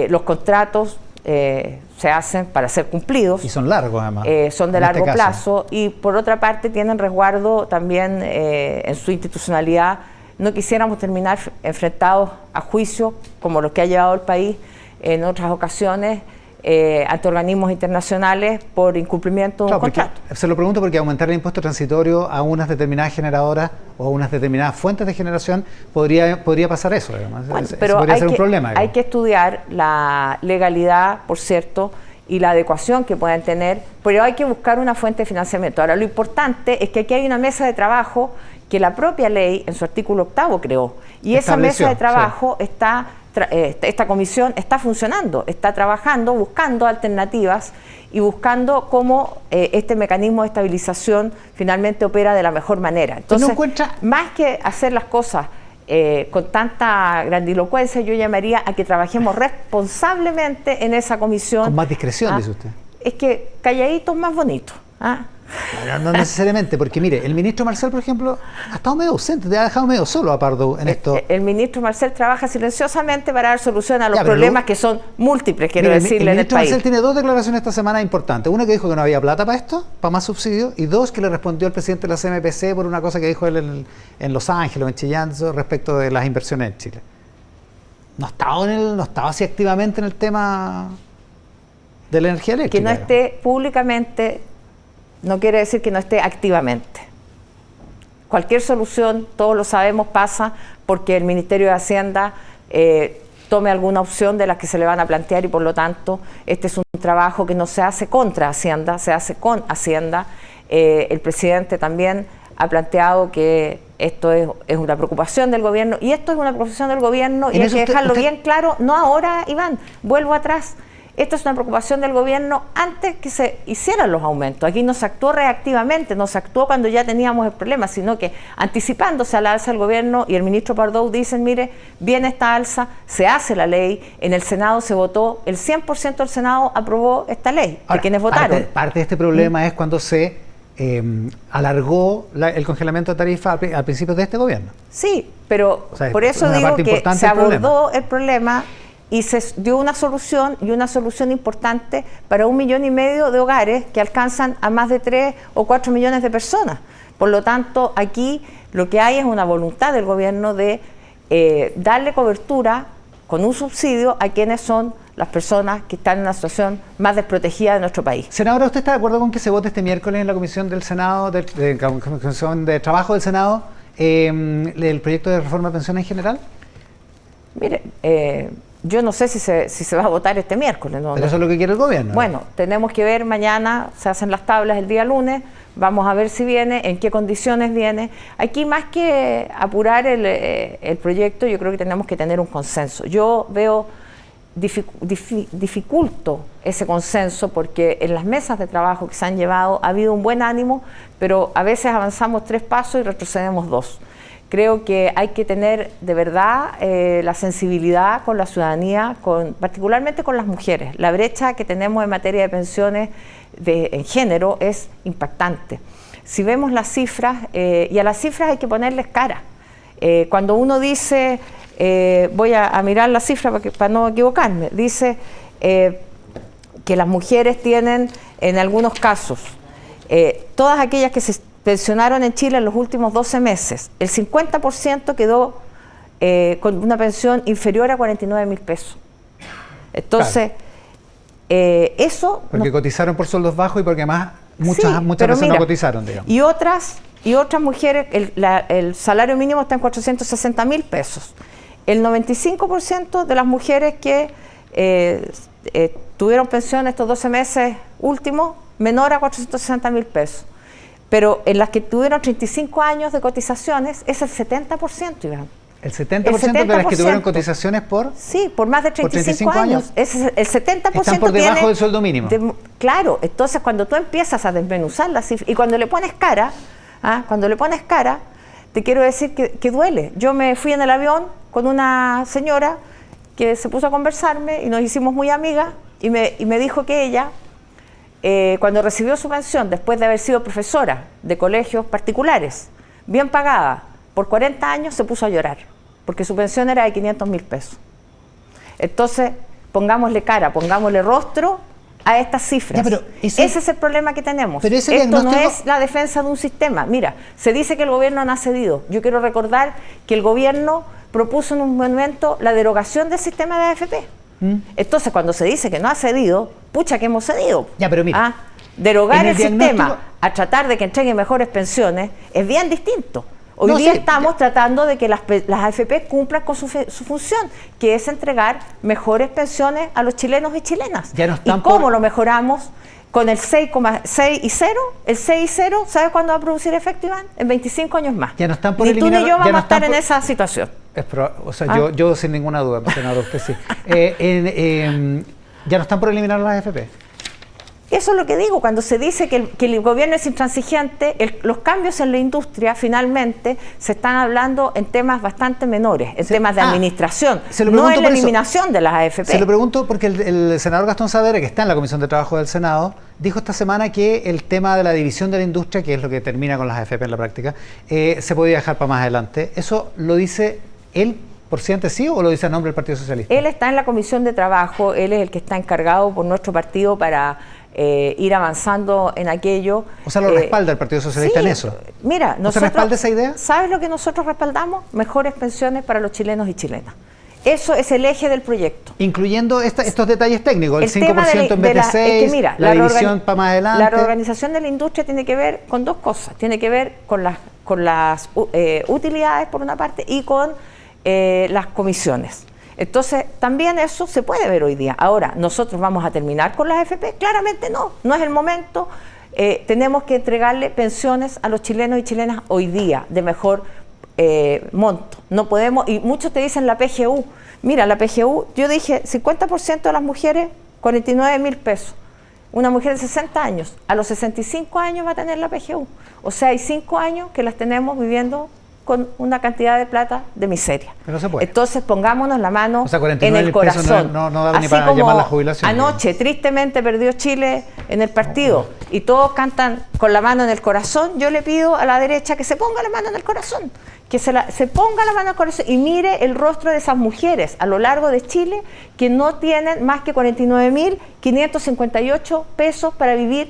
Los contratos se hacen para ser cumplidos. Y son largos, además. Son de largo plazo y, por otra parte, tienen resguardo también en su institucionalidad. No quisiéramos terminar enfrentados a juicio, como los que ha llevado el país en otras ocasiones, ante organismos internacionales por incumplimiento de un contrato. Se lo pregunto porque aumentar el impuesto transitorio a unas determinadas generadoras o a unas determinadas fuentes de generación podría pasar eso, además. Bueno, pero podría ser un problema. Hay que estudiar la legalidad, por cierto, y la adecuación que puedan tener, pero hay que buscar una fuente de financiamiento. Ahora, lo importante es que aquí hay una mesa de trabajo que la propia ley, en su artículo 8º, creó. Y esa mesa de trabajo esta comisión está funcionando, está trabajando, buscando alternativas y buscando cómo este mecanismo de estabilización finalmente opera de la mejor manera. Entonces, más que hacer las cosas con tanta grandilocuencia, yo llamaría a que trabajemos responsablemente en esa comisión. Con más discreción, dice usted. Es que calladito es más bonito. No necesariamente, porque mire, el ministro Marcel, por ejemplo, ha estado medio ausente, te ha dejado medio solo a Pardo en esto. El ministro Marcel trabaja silenciosamente para dar solución a los problemas que son múltiples, quiero decirle, el ministro en el país. Marcel tiene dos declaraciones esta semana importantes. Una que dijo que no había plata para esto, para más subsidios, y dos que le respondió al presidente de la CMPC por una cosa que dijo él en Los Ángeles o en Chillán respecto de las inversiones en Chile. No estaba así activamente en el tema de la energía eléctrica. Que no esté públicamente no quiere decir que no esté activamente. Cualquier solución, todos lo sabemos, pasa porque el Ministerio de Hacienda tome alguna opción de las que se le van a plantear y por lo tanto este es un trabajo que no se hace contra Hacienda, se hace con Hacienda. El presidente también ha planteado que esto es una preocupación del gobierno y esto es una preocupación del gobierno y hay que dejarlo bien claro, no ahora, Iván, vuelvo atrás. Esto es una preocupación del gobierno antes que se hicieran los aumentos. Aquí no se actuó reactivamente, no se actuó cuando ya teníamos el problema, sino que anticipándose a la alza del gobierno y el ministro Pardo dicen, mire, viene esta alza, se hace la ley, en el Senado se votó, el 100% del Senado aprobó esta ley, de quienes votaron. Parte de este problema es cuando se alargó el congelamiento de tarifa al principio de este gobierno. Sí, pero por eso digo que se abordó el problema y se dio una solución, y una solución importante para 1,5 millones de hogares que alcanzan a más de 3 o 4 millones de personas. Por lo tanto, aquí lo que hay es una voluntad del gobierno de darle cobertura con un subsidio a quienes son las personas que están en una situación más desprotegida de nuestro país. Senadora, ¿usted está de acuerdo con que se vote este miércoles en la Comisión del Senado, de Comisión de Trabajo del Senado, el proyecto de reforma de pensiones en general? Mire, yo no sé si se va a votar este miércoles. Pero eso es lo que quiere el gobierno. Bueno, tenemos que ver mañana, se hacen las tablas el día lunes, vamos a ver si viene, en qué condiciones viene. Aquí más que apurar el proyecto, yo creo que tenemos que tener un consenso. Yo veo dificulto ese consenso porque en las mesas de trabajo que se han llevado ha habido un buen ánimo, pero a veces avanzamos 3 pasos y retrocedemos 2. Creo que hay que tener de verdad la sensibilidad con la ciudadanía, particularmente con las mujeres. La brecha que tenemos en materia de pensiones en género es impactante. Si vemos las cifras, y a las cifras hay que ponerles cara. Cuando uno dice, voy a mirar la cifra para no equivocarme, dice que las mujeres tienen en algunos casos, todas aquellas que se pensionaron en Chile en los últimos 12 meses, el 50% quedó con una pensión inferior a 49.000 pesos. Entonces, claro. Eso... Porque cotizaron por sueldos bajos y porque además muchas veces no cotizaron, digamos. Y otras mujeres, el salario mínimo está en 460.000 pesos. El 95% de las mujeres que tuvieron pensión estos 12 meses últimos, menor a 460.000 pesos. Pero en las que tuvieron 35 años de cotizaciones es el 70%, Iván. ¿El 70% de las que tuvieron cotizaciones por? Sí, por más de 35 años. Es el 70% están por debajo del sueldo mínimo. Claro, entonces cuando tú empiezas a desmenuzar las cifras y cuando le pones cara, te quiero decir que duele. Yo me fui en el avión con una señora que se puso a conversarme y nos hicimos muy amigas y me dijo que ella... cuando recibió su pensión, después de haber sido profesora de colegios particulares, bien pagada, por 40 años se puso a llorar, porque su pensión era de 500.000 pesos. Entonces, pongámosle cara, pongámosle rostro a estas cifras. Ya, ese es el problema que tenemos. Pero esto no es la defensa de un sistema. Mira, se dice que el gobierno no ha cedido. Yo quiero recordar que el gobierno propuso en un momento la derogación del sistema de AFP. Entonces, cuando se dice que no ha cedido, pucha que hemos cedido. Ya, pero mira, derogar el sistema a tratar de que entregue mejores pensiones es bien distinto. Hoy día estamos tratando de que las AFP cumplan con su función, que es entregar mejores pensiones a los chilenos y chilenas. ¿Y cómo lo mejoramos? Con el 6,6 y 0, el 6 y 0, ¿sabe cuándo va a producir efecto, Iván? En 25 años más. Ya no están por ni tú ni yo vamos a estar en esa situación. O sea, yo sin ninguna duda, senador, usted sí. Ya no están por eliminar las AFP. Eso es lo que digo, cuando se dice que el gobierno es intransigente, los cambios en la industria finalmente se están hablando en temas bastante menores, en temas de administración, no en la eliminación de las AFP. Se lo pregunto porque el senador Gastón Saavedra, que está en la Comisión de Trabajo del Senado, dijo esta semana que el tema de la división de la industria, que es lo que termina con las AFP en la práctica, se podía dejar para más adelante. ¿Eso lo dice él por ciento sí o lo dice a nombre del Partido Socialista? Él está en la Comisión de Trabajo, él es el que está encargado por nuestro partido para ir avanzando en aquello. O sea, lo respalda el Partido Socialista en eso. Mira, ¿No se respalda esa idea? ¿Sabes lo que nosotros respaldamos? Mejores pensiones para los chilenos y chilenas. Eso es el eje del proyecto. Incluyendo estos detalles técnicos, el 5% en vez de 6%, es que mira, la división para más adelante. La reorganización de la industria tiene que ver con dos cosas. Tiene que ver con las utilidades, por una parte, y con las comisiones. Entonces, también eso se puede ver hoy día. Ahora, ¿nosotros vamos a terminar con las AFP? Claramente no es el momento. Tenemos que entregarle pensiones a los chilenos y chilenas hoy día de mejor monto. No podemos, y muchos te dicen la PGU. Mira, la PGU, yo dije 50% de las mujeres, 49.000 pesos. Una mujer de 60 años, a los 65 años va a tener la PGU. O sea, hay 5 años que las tenemos viviendo con una cantidad de plata de miseria. Pero se puede. Entonces pongámonos la mano en el corazón. No da ni para llamar la jubilación. Anoche, tristemente, perdió Chile en el partido y todos cantan con la mano en el corazón. Yo le pido a la derecha que se ponga la mano en el corazón, que se ponga la mano en el corazón y mire el rostro de esas mujeres a lo largo de Chile que no tienen más que 49.558 pesos para vivir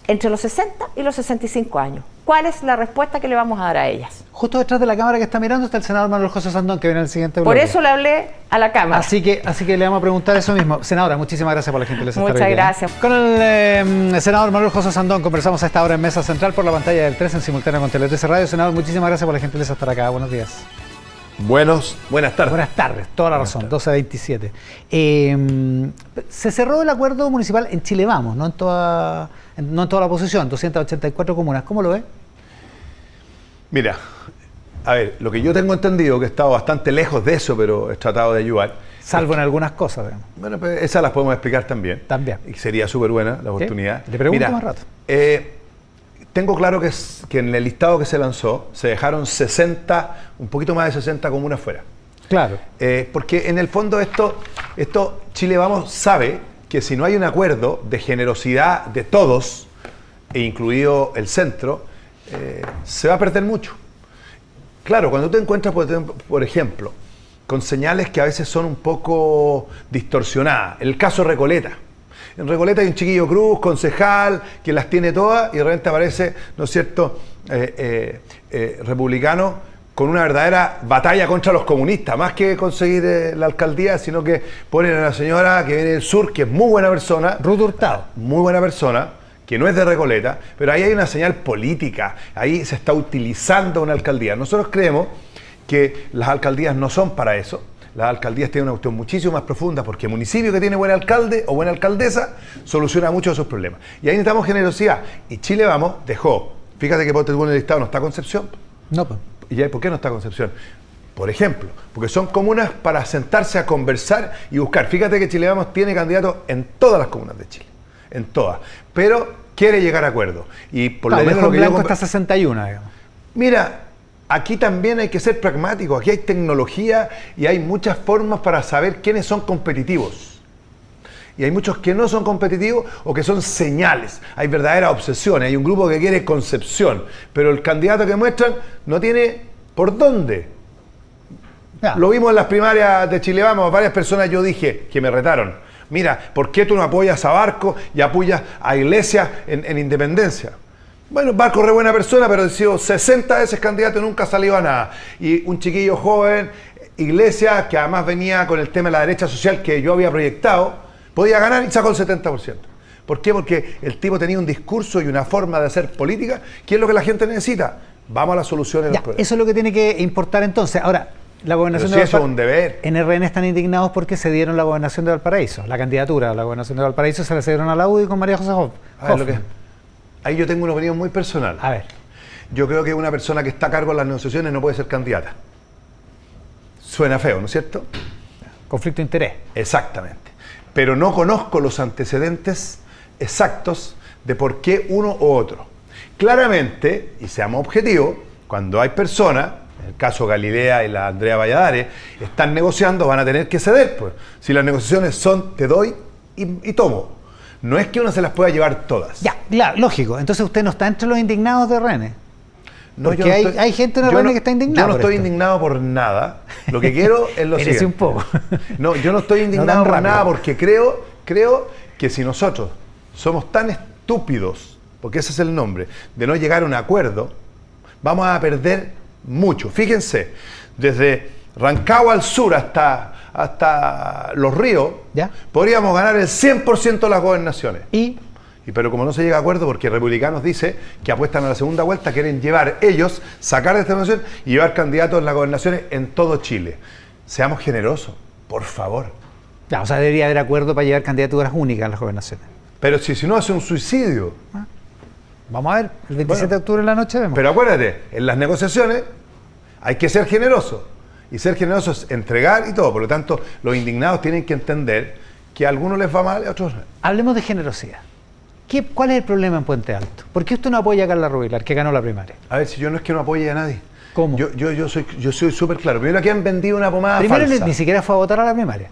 entre los 60 y los 65 años. ¿Cuál es la respuesta que le vamos a dar a ellas? Justo detrás de la cámara que está mirando está el senador Manuel José Sandón, que viene en el siguiente bloque. Por eso le hablé a la cámara. Así que le vamos a preguntar eso mismo. Senadora, muchísimas gracias por la gentileza. Muchas gracias. Con el senador Manuel José Sandón conversamos a esta hora en Mesa Central por la pantalla del 3 en simultáneo con Tele 13 Radio. Senador, muchísimas gracias por la gentileza de estar acá. Buenos días. Buenas tardes. Buenas tardes, toda la razón, 12:27. Se cerró el acuerdo municipal en Chile Vamos, no en toda la oposición, 284 comunas. ¿Cómo lo ve? Mira, a ver, lo que yo tengo entendido, que he estado bastante lejos de eso, pero he tratado de ayudar. Salvo en algunas cosas, digamos. Bueno, pues esas las podemos explicar también. También. Y sería súper buena la oportunidad. Le pregunto más rato. Tengo claro que en el listado que se lanzó se dejaron 60, un poquito más de 60 comunas fuera. Claro. Porque en el fondo esto Chile Vamos sabe que si no hay un acuerdo de generosidad de todos, e incluido el centro, se va a perder mucho. Claro, cuando te encuentras, por ejemplo, con señales que a veces son un poco distorsionadas. El caso Recoleta. En Recoleta hay un chiquillo Cruz, concejal, que las tiene todas y de repente aparece, ¿no es cierto?, republicano con una verdadera batalla contra los comunistas, más que conseguir la alcaldía, sino que ponen a una señora que viene del sur, que es muy buena persona. Ruth Hurtado. Muy buena persona, que no es de Recoleta, pero ahí hay una señal política, ahí se está utilizando una alcaldía. Nosotros creemos que las alcaldías no son para eso. Las alcaldías tienen una cuestión muchísimo más profunda, porque el municipio que tiene buen alcalde o buena alcaldesa soluciona muchos de sus problemas. Y ahí necesitamos generosidad. Y Chile Vamos dejó, fíjate que por el listado no está Concepción. No, pues. ¿Y por qué no está Concepción? Por ejemplo, porque son comunas para sentarse a conversar y buscar. Fíjate que Chile Vamos tiene candidatos en todas las comunas de Chile. En todas. Pero quiere llegar a acuerdo. Y por lo menos lo que Blanco está 61, digamos. Mira, aquí también hay que ser pragmático, aquí hay tecnología y hay muchas formas para saber quiénes son competitivos. Y hay muchos que no son competitivos o que son señales. Hay verdaderas obsesiones, hay un grupo que quiere Concepción, pero el candidato que muestran no tiene por dónde. Ya. Lo vimos en las primarias de Chile Vamos, varias personas yo dije que me retaron. Mira, ¿por qué tú no apoyas a Barco y apoyas a Iglesias en Independencia? Bueno, Barco es re buena persona, pero ha sido 60 veces candidato y nunca ha salido a nada. Y un chiquillo joven, Iglesias, que además venía con el tema de la derecha social que yo había proyectado, podía ganar y sacó el 70%. ¿Por qué? Porque el tipo tenía un discurso y una forma de hacer política, que es lo que la gente necesita. Vamos a las soluciones. Ya, eso es lo que tiene que importar entonces. Ahora, la gobernación Pero de si eso es Valparaíso, un deber. en RN están indignados porque se dieron la gobernación de Valparaíso. La candidatura a la gobernación de Valparaíso se la cedieron a la UDI con María José A ver, Hoffman. ahí yo tengo una opinión muy personal. A ver, Yo creo que una persona que está a cargo de las negociaciones no puede ser candidata. Suena feo, ¿no es cierto? conflicto de interés. Exactamente. Pero no conozco los antecedentes exactos de por qué uno u otro. Claramente, y seamos objetivos, cuando hay personas, en el caso Galilea y la Andrea Valladares, están negociando, van a tener que ceder. Pues. Si las negociaciones son te doy y tomo. No es que uno se las pueda llevar todas. Ya, claro, lógico. Entonces usted no está entre los indignados de RN. No, Porque yo no hay gente en yo RN que está indignada. Yo no por estoy esto. indignado por nada. Lo que quiero es lo Espérese siguiente. un poco. No, yo no estoy indignado tan por rápido. nada porque creo que si nosotros somos tan estúpidos, porque ese es el nombre, de no llegar a un acuerdo, vamos a perder mucho. Fíjense, desde Rancagua al sur hasta Los Ríos, ¿Ya? podríamos ganar el 100% de las gobernaciones. Pero como no se llega a acuerdo, porque republicanos dice que apuestan a la segunda vuelta, quieren llevar ellos, sacar de esta nación y llevar candidatos en las gobernaciones en todo Chile. Seamos generosos, por favor. Ya, o sea, debería haber acuerdo para llevar candidaturas únicas a las gobernaciones. Pero si no hace un suicidio. Vamos a ver, el 27 de octubre en la noche vemos. Pero acuérdate, en las negociaciones hay que ser generoso. Y ser generoso es entregar y todo. Por lo tanto, los indignados tienen que entender que a algunos les va mal y a otros no. Hablemos de generosidad. ¿Cuál es el problema en Puente Alto? ¿Por qué usted no apoya a Carla Rubilar, que ganó la primaria? A ver, si yo no es que no apoye a nadie. ¿Cómo? Yo soy súper claro. Primero, aquí han vendido una pomada Primero falsa. ni siquiera fue a votar a la primaria.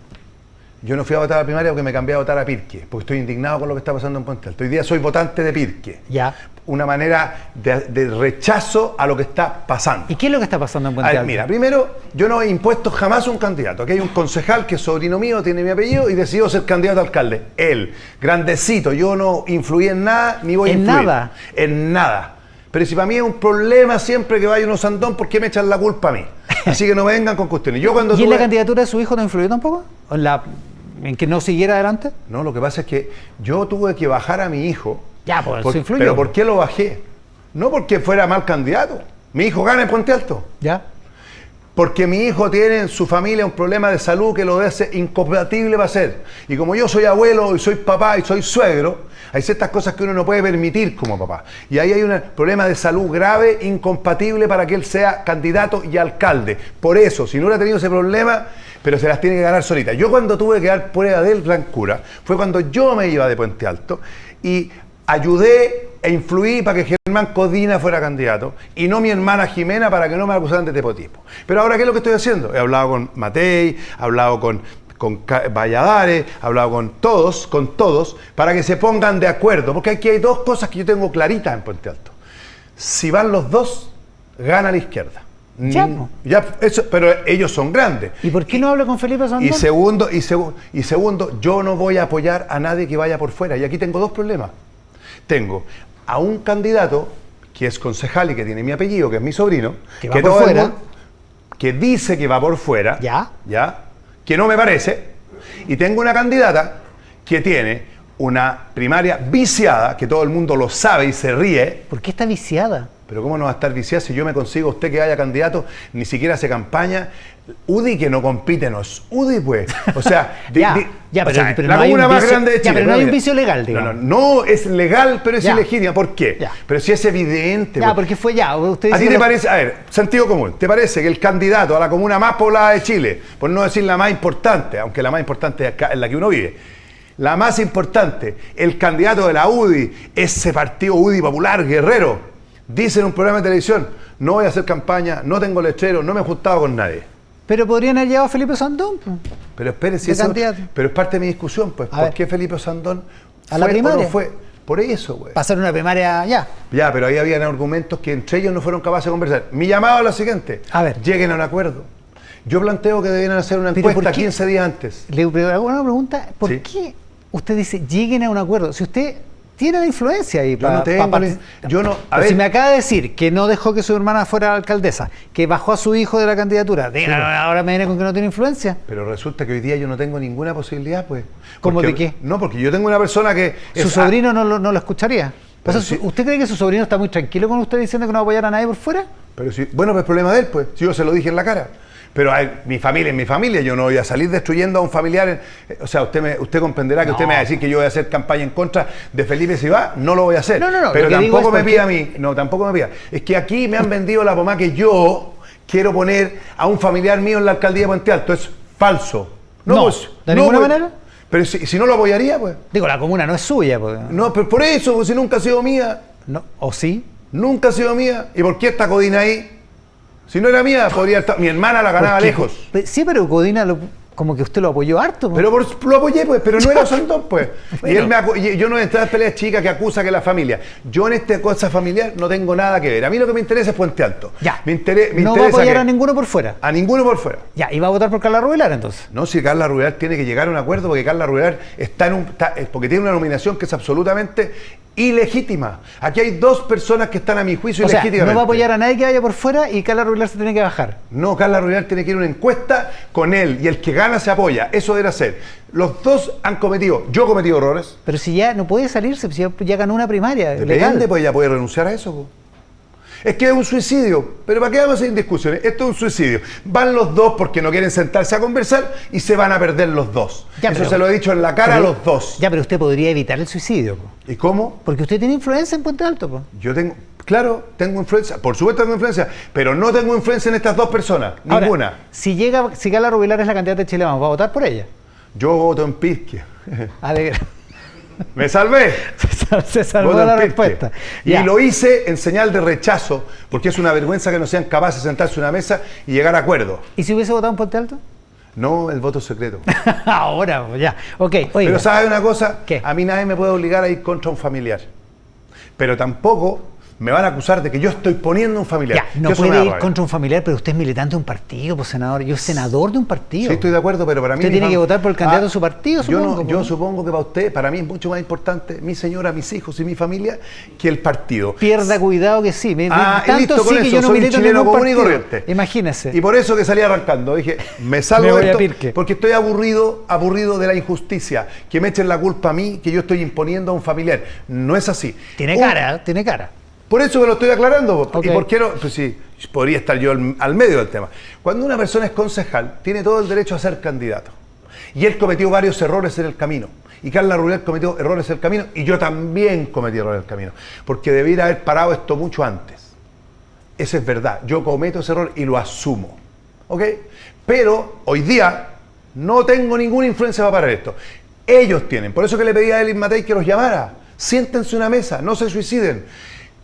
Yo no fui a votar a la primaria porque me cambié a votar a Pirque, porque estoy indignado con lo que está pasando en Puente Alto. Hoy día soy votante de Pirque. Ya. Una manera de rechazo a lo que está pasando. ¿Y qué es lo que está pasando en A Puente ver, Alto? mira, primero, yo no he impuesto jamás un candidato. Aquí hay un concejal que es sobrino mío, tiene mi apellido y decidió ser candidato a alcalde. Él, grandecito, yo no influí en nada, ni voy a ¿En influir. nada? En nada. Pero si para mí es un problema siempre que vaya uno Sandón, ¿por qué me echan la culpa a mí? Así que no vengan con cuestiones. Yo cuando ¿Y en tuve- la candidatura de su hijo no influyó tampoco? ¿En que no siguiera adelante? No, lo que pasa es que yo tuve que bajar a mi hijo. Ya, pues eso influyó. Pero ¿por qué lo bajé? No porque fuera mal candidato. Mi hijo gana en Puente Alto. ¿Ya? Porque mi hijo tiene en su familia un problema de salud que lo hace incompatible para ser. Y como yo soy abuelo y soy papá y soy suegro, hay ciertas cosas que uno no puede permitir como papá. Y ahí hay un problema de salud grave, incompatible para que él sea candidato y alcalde. Por eso, si no hubiera tenido ese problema, pero se las tiene que ganar solita. Yo cuando tuve que dar prueba del Blancura, fue cuando yo me iba de Puente Alto y ayudé e influí para que Germán Codina fuera candidato y no mi hermana Jimena para que no me acusaran de tepotismo. Pero ahora, ¿qué es lo que estoy haciendo? He hablado con Matei, he hablado con Valladares, he hablado con todos, para que se pongan de acuerdo. Porque aquí hay dos cosas que yo tengo claritas en Puente Alto. Si van los dos, gana la izquierda. Ya, po. Pero ellos son grandes. ¿Y por qué no habla con Felipe Sandón? Y segundo, yo no voy a apoyar a nadie que vaya por fuera. Y aquí tengo dos problemas. Tengo a un candidato que es concejal y que tiene mi apellido, que es mi sobrino, Que va por fuera. que dice que va por fuera, Ya. que no me parece, y tengo una candidata que tiene una primaria viciada, que todo el mundo lo sabe y se ríe. ¿Por qué está viciada? Pero ¿cómo no va a estar viciada si yo me consigo a usted que haya candidato, ni siquiera hace campaña? UDI que no compite no es UDI, pues. O sea, pero la no hay comuna un más vicio- grande de ya, Chile. pero no hay un mira. vicio legal, digamos. No, es legal, pero es Ya. ilegítima. ¿Por qué? Ya. Pero si es evidente. Ya, pues. porque fue ya. Usted ¿A ti dice te que- parece, a ver, sentido común, ¿te parece que el candidato a la comuna más poblada de Chile, por no decir la más importante, aunque la más importante es acá, en la que uno vive, la más importante, el candidato de la UDI, ese partido UDI Popular, Guerrero, dice en un programa de televisión, no voy a hacer campaña, no tengo lechero, no me he juntado con nadie? Pero podrían haber llevado a Felipe Sandón. Pues. Pero espere, si De eso, candidato. pero es parte de mi discusión, pues, A ¿por ver. qué Felipe Sandón ¿A la fue o primaria? no fue? Por eso, güey. Pasar una primaria ya. Ya, pero ahí habían argumentos que entre ellos no fueron capaces de conversar. Mi llamado es lo siguiente. A ver. Lleguen a un acuerdo. Yo planteo que debieran hacer una Pero encuesta ¿por qué? 15 días antes. Le hago una pregunta. ¿Por Sí. qué usted dice lleguen a un acuerdo? Si usted tiene la influencia ahí. Yo no tengo yo no, a Pero ver, si me acaba de decir que no dejó que su hermana fuera alcaldesa, que bajó a su hijo de la candidatura, ahora me viene con que no tiene influencia. pero resulta que hoy día yo no tengo ninguna posibilidad, pues. ¿Cómo Porque- de qué? No, porque yo tengo una persona que... Su sobrino no lo escucharía. O sea, ¿usted cree que su sobrino está muy tranquilo con usted diciendo que no va a apoyar a nadie por fuera? Pero si, bueno, pues el problema de él, pues, si yo se lo dije en la cara. Pero a ver, mi familia es mi familia, yo no voy a salir destruyendo a un familiar. O sea, usted comprenderá que usted me va a decir que yo voy a hacer campaña en contra de Felipe Silva, no lo voy a hacer. No, pero tampoco me porque... pida a mí, no, tampoco me pida. Es que aquí me han vendido la pomada que yo quiero poner a un familiar mío en la alcaldía de Puente Alto. Es falso. No, pues, ¿de ninguna manera? Pero si no lo apoyaría, pues. Digo, la comuna no es suya. Pues. No, pero por eso, pues, si nunca ha sido mía. No, ¿o sí? Nunca ha sido mía. ¿Y por qué está Codina ahí? Si no era mía, podría estar. Mi hermana la ganaba lejos. Sí, pero Codina como que usted lo apoyó harto. Pero lo apoyé, pues, pero no era Osandón, pues. Bueno. Y yo no entré en peleas chicas que acusa que la familia. Yo en esta cosa familiar no tengo nada que ver. A mí lo que me interesa es Puente Alto. Ya. Me interesa no va a apoyar a ninguno por fuera. A ninguno por fuera. Ya, ¿y va a votar por Carla Rubilar entonces? No, si Carla Rubilar tiene que llegar a un acuerdo porque Carla Rubilar porque tiene una nominación que es absolutamente ilegítima. Aquí hay dos personas que están a mi juicio ilegítimamente. O sea, no va a apoyar a nadie que vaya por fuera y Carla Rubilar se tiene que bajar. No, Carla Rubilar tiene que ir a una encuesta con él y el que gana se apoya. Eso debe ser. Los dos han cometido, yo he cometido errores. Pero si ya no puede salirse, si ya ganó una primaria. Depende, legal. pues ya puede renunciar a eso. Pues. Es que es un suicidio, pero ¿para qué vamos a hacer discusiones? Esto es un suicidio. Van los dos porque no quieren sentarse a conversar y se van a perder los dos. Ya, eso pero, se lo he dicho en la cara a los dos. Ya, pero usted podría evitar el suicidio. Po. ¿Y cómo? Porque usted tiene influencia en Puente Alto. Po. Yo tengo, claro, tengo influencia, por supuesto tengo influencia, pero no tengo influencia en estas dos personas, ninguna. Ahora, si Carla Rubilar es la candidata de Chile Vamos, ¿va a votar por ella? Yo voto en Pisque. Alegra. ¡Me salvé! Se salvó la respuesta. Y lo hice en señal de rechazo, porque es una vergüenza que no sean capaces de sentarse a una mesa y llegar a acuerdos. ¿Y si hubiese votado en Puente Alto? No, el voto es secreto. Ahora, ya. Ok, oiga. Pero ¿sabe una cosa? ¿Qué? A mí nadie me puede obligar a ir contra un familiar. Pero tampoco me van a acusar de que yo estoy poniendo un familiar. Ya, no puede ir contra un familiar, pero usted es militante de un partido, pues senador. Yo senador de un partido. Sí, estoy de acuerdo, pero para mí... Usted tiene que votar por el candidato de su partido, supongo. Yo supongo que para usted, para mí es mucho más importante mi señora, mis hijos y mi familia que el partido. Pierda cuidado que sí. Tanto listo con sí eso, que yo no soy milito un chileno común y partido. corriente. Imagínese. Y por eso que salí arrancando. Dije, me salgo de esto porque estoy aburrido de la injusticia. Que me echen la culpa a mí, que yo estoy imponiendo a un familiar. No es así. Tiene cara. Por eso me lo estoy aclarando. Okay. ¿Y por qué no? Pues sí, podría estar yo al medio del tema. Cuando una persona es concejal, tiene todo el derecho a ser candidato. Y él cometió varios errores en el camino. Y Carla Rubilar cometió errores en el camino. Y yo también cometí errores en el camino. Porque debiera haber parado esto mucho antes. Eso es verdad. Yo cometo ese error y lo asumo. ¿Ok? Pero hoy día no tengo ninguna influencia para parar esto. Ellos tienen. Por eso que le pedí a Evelyn Matei que los llamara. Siéntense a una mesa, no se suiciden.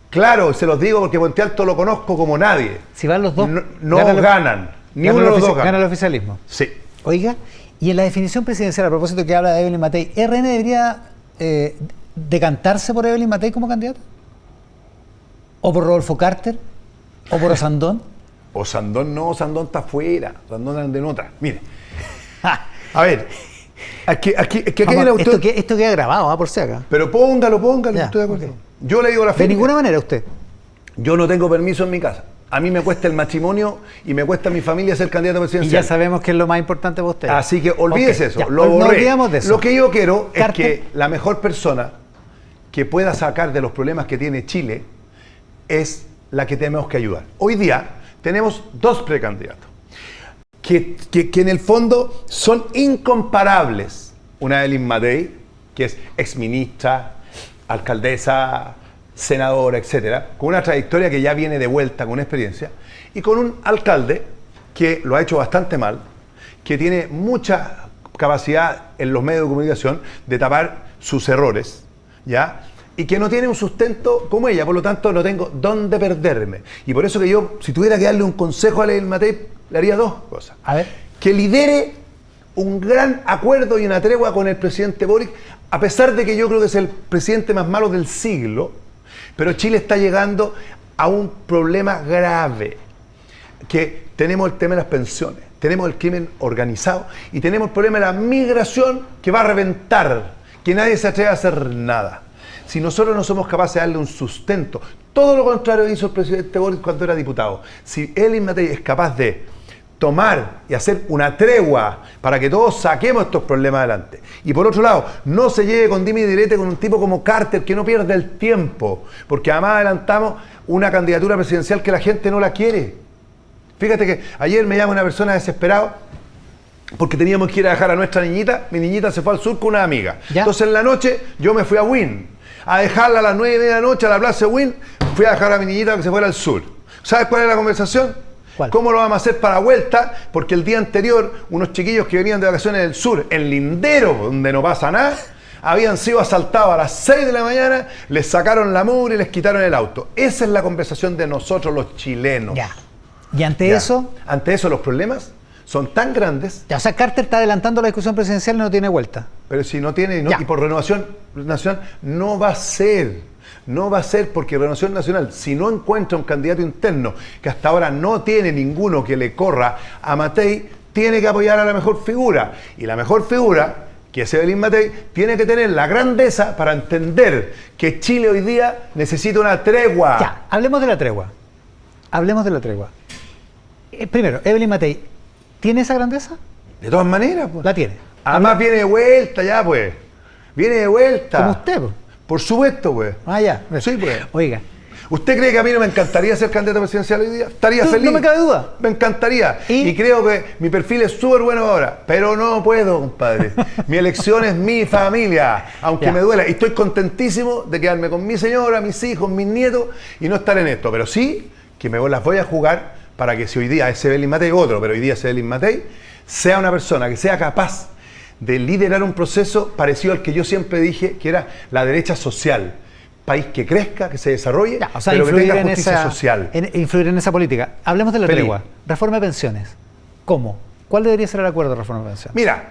Claro, se los digo porque Puente Alto lo conozco como nadie. Si van los dos, no ganan. Ni uno de los dos gana el oficialismo. Sí. Oiga, y en la definición presidencial, a propósito que habla de Evelyn Matei, ¿RN debería decantarse por Evelyn Matei como candidata? ¿O por Rodolfo Carter? ¿O por Osandón? Osandón no, Osandón está afuera. Osandón anda en otra. Mire. A ver. Aquí hay una esto queda grabado, por si acá. Pero póngalo, Ya, estoy de acuerdo. okay. Yo le digo la De ninguna manera usted. Yo no tengo permiso en mi casa. A mí me cuesta el matrimonio y me cuesta a mi familia ser candidato presidencial. Y ya sabemos que es lo más importante para usted. Así que olvídese eso, ya, lo borré. No olvidamos de eso. Lo que yo quiero es Carter. que la mejor persona que pueda sacar de los problemas que tiene Chile es la que tenemos que ayudar. Hoy día tenemos dos precandidatos que en el fondo son incomparables. Una Evelyn Matei, que es exministra, alcaldesa, senadora, etcétera, con una trayectoria que ya viene de vuelta, con una experiencia, y con un alcalde que lo ha hecho bastante mal, que tiene mucha capacidad en los medios de comunicación de tapar sus errores, ¿ya? Y que no tiene un sustento como ella, por lo tanto no tengo dónde perderme. Y por eso que yo, si tuviera que darle un consejo a Evelyn Matei, le haría dos cosas. A ver. Que lidere un gran acuerdo y una tregua con el presidente Boric, a pesar de que yo creo que es el presidente más malo del siglo, pero Chile está llegando a un problema grave, que tenemos el tema de las pensiones, tenemos el crimen organizado y tenemos el problema de la migración que va a reventar, que nadie se atreve a hacer nada. Si nosotros no somos capaces de darle un sustento, todo lo contrario hizo el presidente Boric cuando era diputado. Si Evelyn Matei es capaz de tomar y hacer una tregua para que todos saquemos estos problemas adelante. Y por otro lado, no se lleve con dime y direte con un tipo como Carter que no pierde el tiempo, porque además adelantamos una candidatura presidencial que la gente no la quiere. Fíjate que ayer me llama una persona desesperada porque teníamos que ir a dejar a nuestra niñita. Mi niñita se fue al sur con una amiga. ¿Ya? Entonces en la noche yo me fui a Wynn a dejarla a las 9:30 de la noche a la plaza de Wynn. Fui a dejar a mi niñita que se fuera al sur. ¿Sabes cuál es la conversación? ¿Cuál? ¿Cómo lo vamos a hacer para la vuelta? Porque el día anterior, unos chiquillos que venían de vacaciones del sur, en Lindero, donde no pasa nada, habían sido asaltados a las 6 de la mañana, les sacaron la mugre y les quitaron el auto. Esa es la conversación de nosotros los chilenos. Ya. Y ante Ya. eso, Ante eso los problemas son tan grandes, ya, o sea, Carter está adelantando la discusión presidencial y no tiene vuelta. pero si no tiene, Ya. y por Renovación Nacional, no va a ser. No va a ser porque Renovación Nacional, si no encuentra un candidato interno, que hasta ahora no tiene ninguno que le corra a Matei, tiene que apoyar a la mejor figura. Y la mejor figura, que es Evelyn Matei, tiene que tener la grandeza para entender que Chile hoy día necesita una tregua. Ya, hablemos de la tregua. Hablemos de la tregua. Primero, Evelyn Matei, ¿tiene esa grandeza? De todas maneras, pues. La tiene. Además viene de vuelta ya, pues. Viene de vuelta. Como usted, pues. Por supuesto, pues. Ah, ya. Sí, pues. Oiga, ¿Usted cree que a mí no me encantaría ser candidato presidencial hoy día? Estaría No, feliz. no me cabe duda. Me encantaría. ¿Y? Y creo que mi perfil es súper bueno ahora. Pero no puedo, compadre. Mi elección es mi familia. Aunque Ya. me duela. Y estoy contentísimo de quedarme con mi señora, mis hijos, mis nietos y no estar en esto. Pero sí que me las voy a jugar para que si hoy día es Evelyn Matei, otro, pero hoy día es Evelyn Matei, sea una persona que sea capaz de liderar un proceso parecido al que yo siempre dije que era la derecha social. País que crezca, que se desarrolle, ya, o sea, pero que influir tenga en justicia esa, social. influir en esa política. Hablemos de la Feliz. tregua. Reforma de pensiones. ¿Cómo? ¿Cuál debería ser el acuerdo de reforma de pensiones? Mira,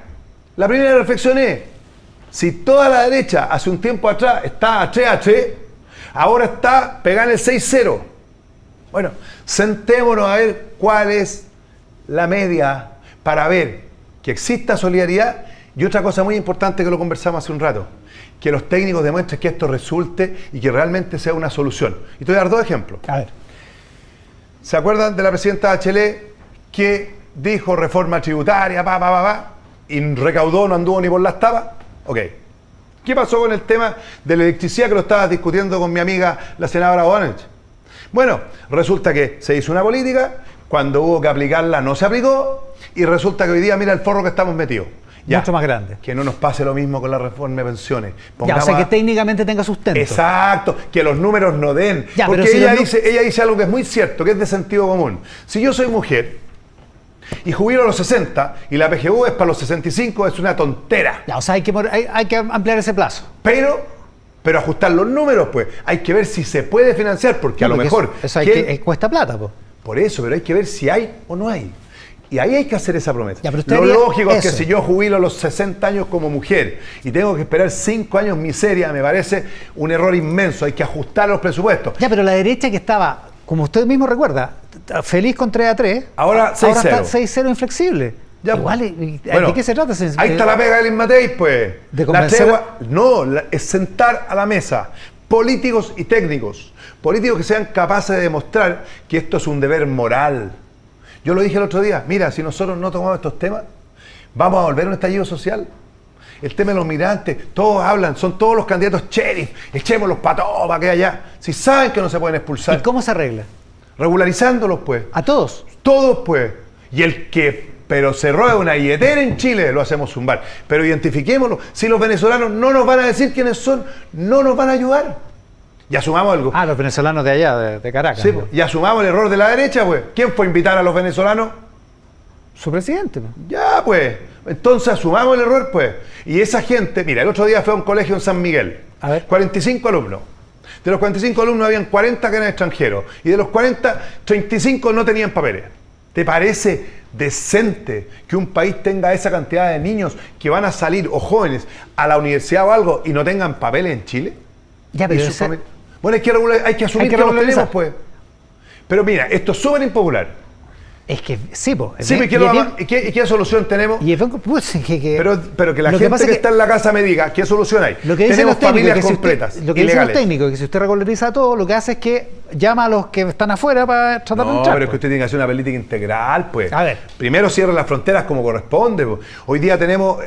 la primera reflexión es, si toda la derecha hace un tiempo atrás estaba a 3, ahora está pegada en el 6-0. Bueno, sentémonos a ver cuál es la media para ver que exista solidaridad y otra cosa muy importante que lo conversamos hace un rato, que los técnicos demuestren que esto resulte y que realmente sea una solución. Y te voy a dar dos ejemplos. A ver. ¿Se acuerdan de la presidenta Bachelet que dijo reforma tributaria, y recaudó, no anduvo ni por las tapas? Ok. ¿Qué pasó con el tema de la electricidad que lo estaba discutiendo con mi amiga, la senadora Bonich? Bueno, resulta que se hizo una política, cuando hubo que aplicarla no se aplicó, y resulta que hoy día mira el forro que estamos metidos. Mucho más grande. Que no nos pase lo mismo con la reforma de pensiones. Ya, o sea, que técnicamente tenga sustento. Exacto, que los números no den. Ya, porque pero si ella dice algo que es muy cierto, que es de sentido común. Si yo soy mujer y jubilo a los 60 y la PGU es para los 65, es una tontera. Ya, o sea, hay que ampliar ese plazo. Pero ajustar los números, pues, hay que ver si se puede financiar, porque a lo Porque mejor... Eso cuesta plata, pues. Por eso, pero hay que ver si hay o no hay. Y ahí hay que hacer esa promesa. Ya, pero usted lo haría lógico es que eso. si yo jubilo a los 60 años como mujer y tengo que esperar 5 años miseria, me parece un error inmenso. Hay que ajustar los presupuestos. Ya, pero la derecha que estaba, como usted mismo recuerda, feliz con 3-3, Ahora 6-0. está 6-0 inflexible. Ya, Igual, bueno, ¿de qué se trata? Ahí está la pega de Evelyn Matei, pues. ¿De La convencer? tregua, no, es sentar a la mesa políticos y técnicos. Políticos que sean capaces de demostrar que esto es un deber moral. Yo lo dije el otro día, mira, si nosotros no tomamos estos temas, vamos a volver a un estallido social. El tema de los migrantes, todos hablan, son todos los candidatos sheriff, echémoslos para todo, para que allá. Si saben que no se pueden expulsar. ¿Y cómo se arregla? Regularizándolos, pues. ¿A todos? Todos, pues. Y el que, pero se roba una billetera en Chile, lo hacemos zumbar. Pero identifiquémoslo. Si los venezolanos no nos van a decir quiénes son, no nos van a ayudar. Y asumamos algo. Ah, los venezolanos de allá, de Caracas. Sí, ¿no? pues, y asumamos el error de la derecha, pues. ¿Quién fue a invitar a los venezolanos? Su presidente. pues. Ya, pues. Entonces asumamos el error, pues. Y esa gente, mira, el otro día fue a un colegio en San Miguel. A ver. 45 alumnos. De los 45 alumnos habían 40 que eran extranjeros. Y de los 40, 35 no tenían papeles. ¿Te parece decente que un país tenga esa cantidad de niños que van a salir, o jóvenes, a la universidad o algo y no tengan papeles en Chile? Ya, pero Y sus ese- familias- Bueno, hay que asumir Hay que que los regularizar. tenemos, pues. Pero mira, esto es súper impopular. Es que sí, po. Sí, ¿y qué solución tenemos? Y pues, pero que la gente que está en la casa me diga, ¿qué solución hay? Lo que dicen tenemos los técnicos, familias completas, lo que dicen los técnicos, que si usted regulariza todo, lo que hace es que llama a los que están afuera para tratar de entrar. Pero es que usted tiene que hacer una política integral, pues. A ver. Primero cierra las fronteras como corresponde, pues. Hoy día tenemos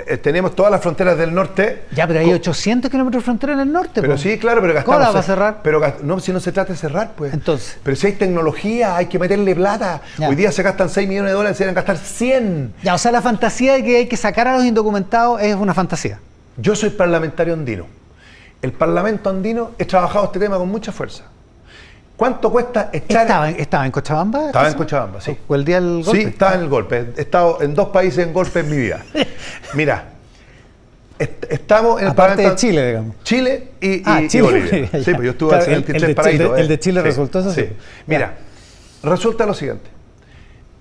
todas las fronteras del norte. Ya, pero hay 800 kilómetros de frontera en el norte, Pero pues. sí, claro, pero gastamos... ¿Cómo la va a cerrar? Pero no, si no se trata de cerrar, pues. Entonces. Pero si hay tecnología, hay que meterle plata. Ya. Hoy día se gastan 6 millones de dólares, se deben gastar 100. Ya, o sea, la fantasía de que hay que sacar a los indocumentados es una fantasía. Yo soy parlamentario andino. El Parlamento andino he trabajado este tema con mucha fuerza. ¿Cuánto cuesta echar...? ¿Estaba en Cochabamba? Estaba en Cochabamba, sí. ¿O el día del golpe? Sí, estaba en el golpe. He estado en 2 países en golpe en mi vida. Mira, estamos en el Aparte Parlamento... de Chile, digamos. Chile y Chile. Bolivia. Sí, pues yo estuve Claro, al 73 paradito. El de Chile resultó eso, sí. Mira, resulta lo siguiente.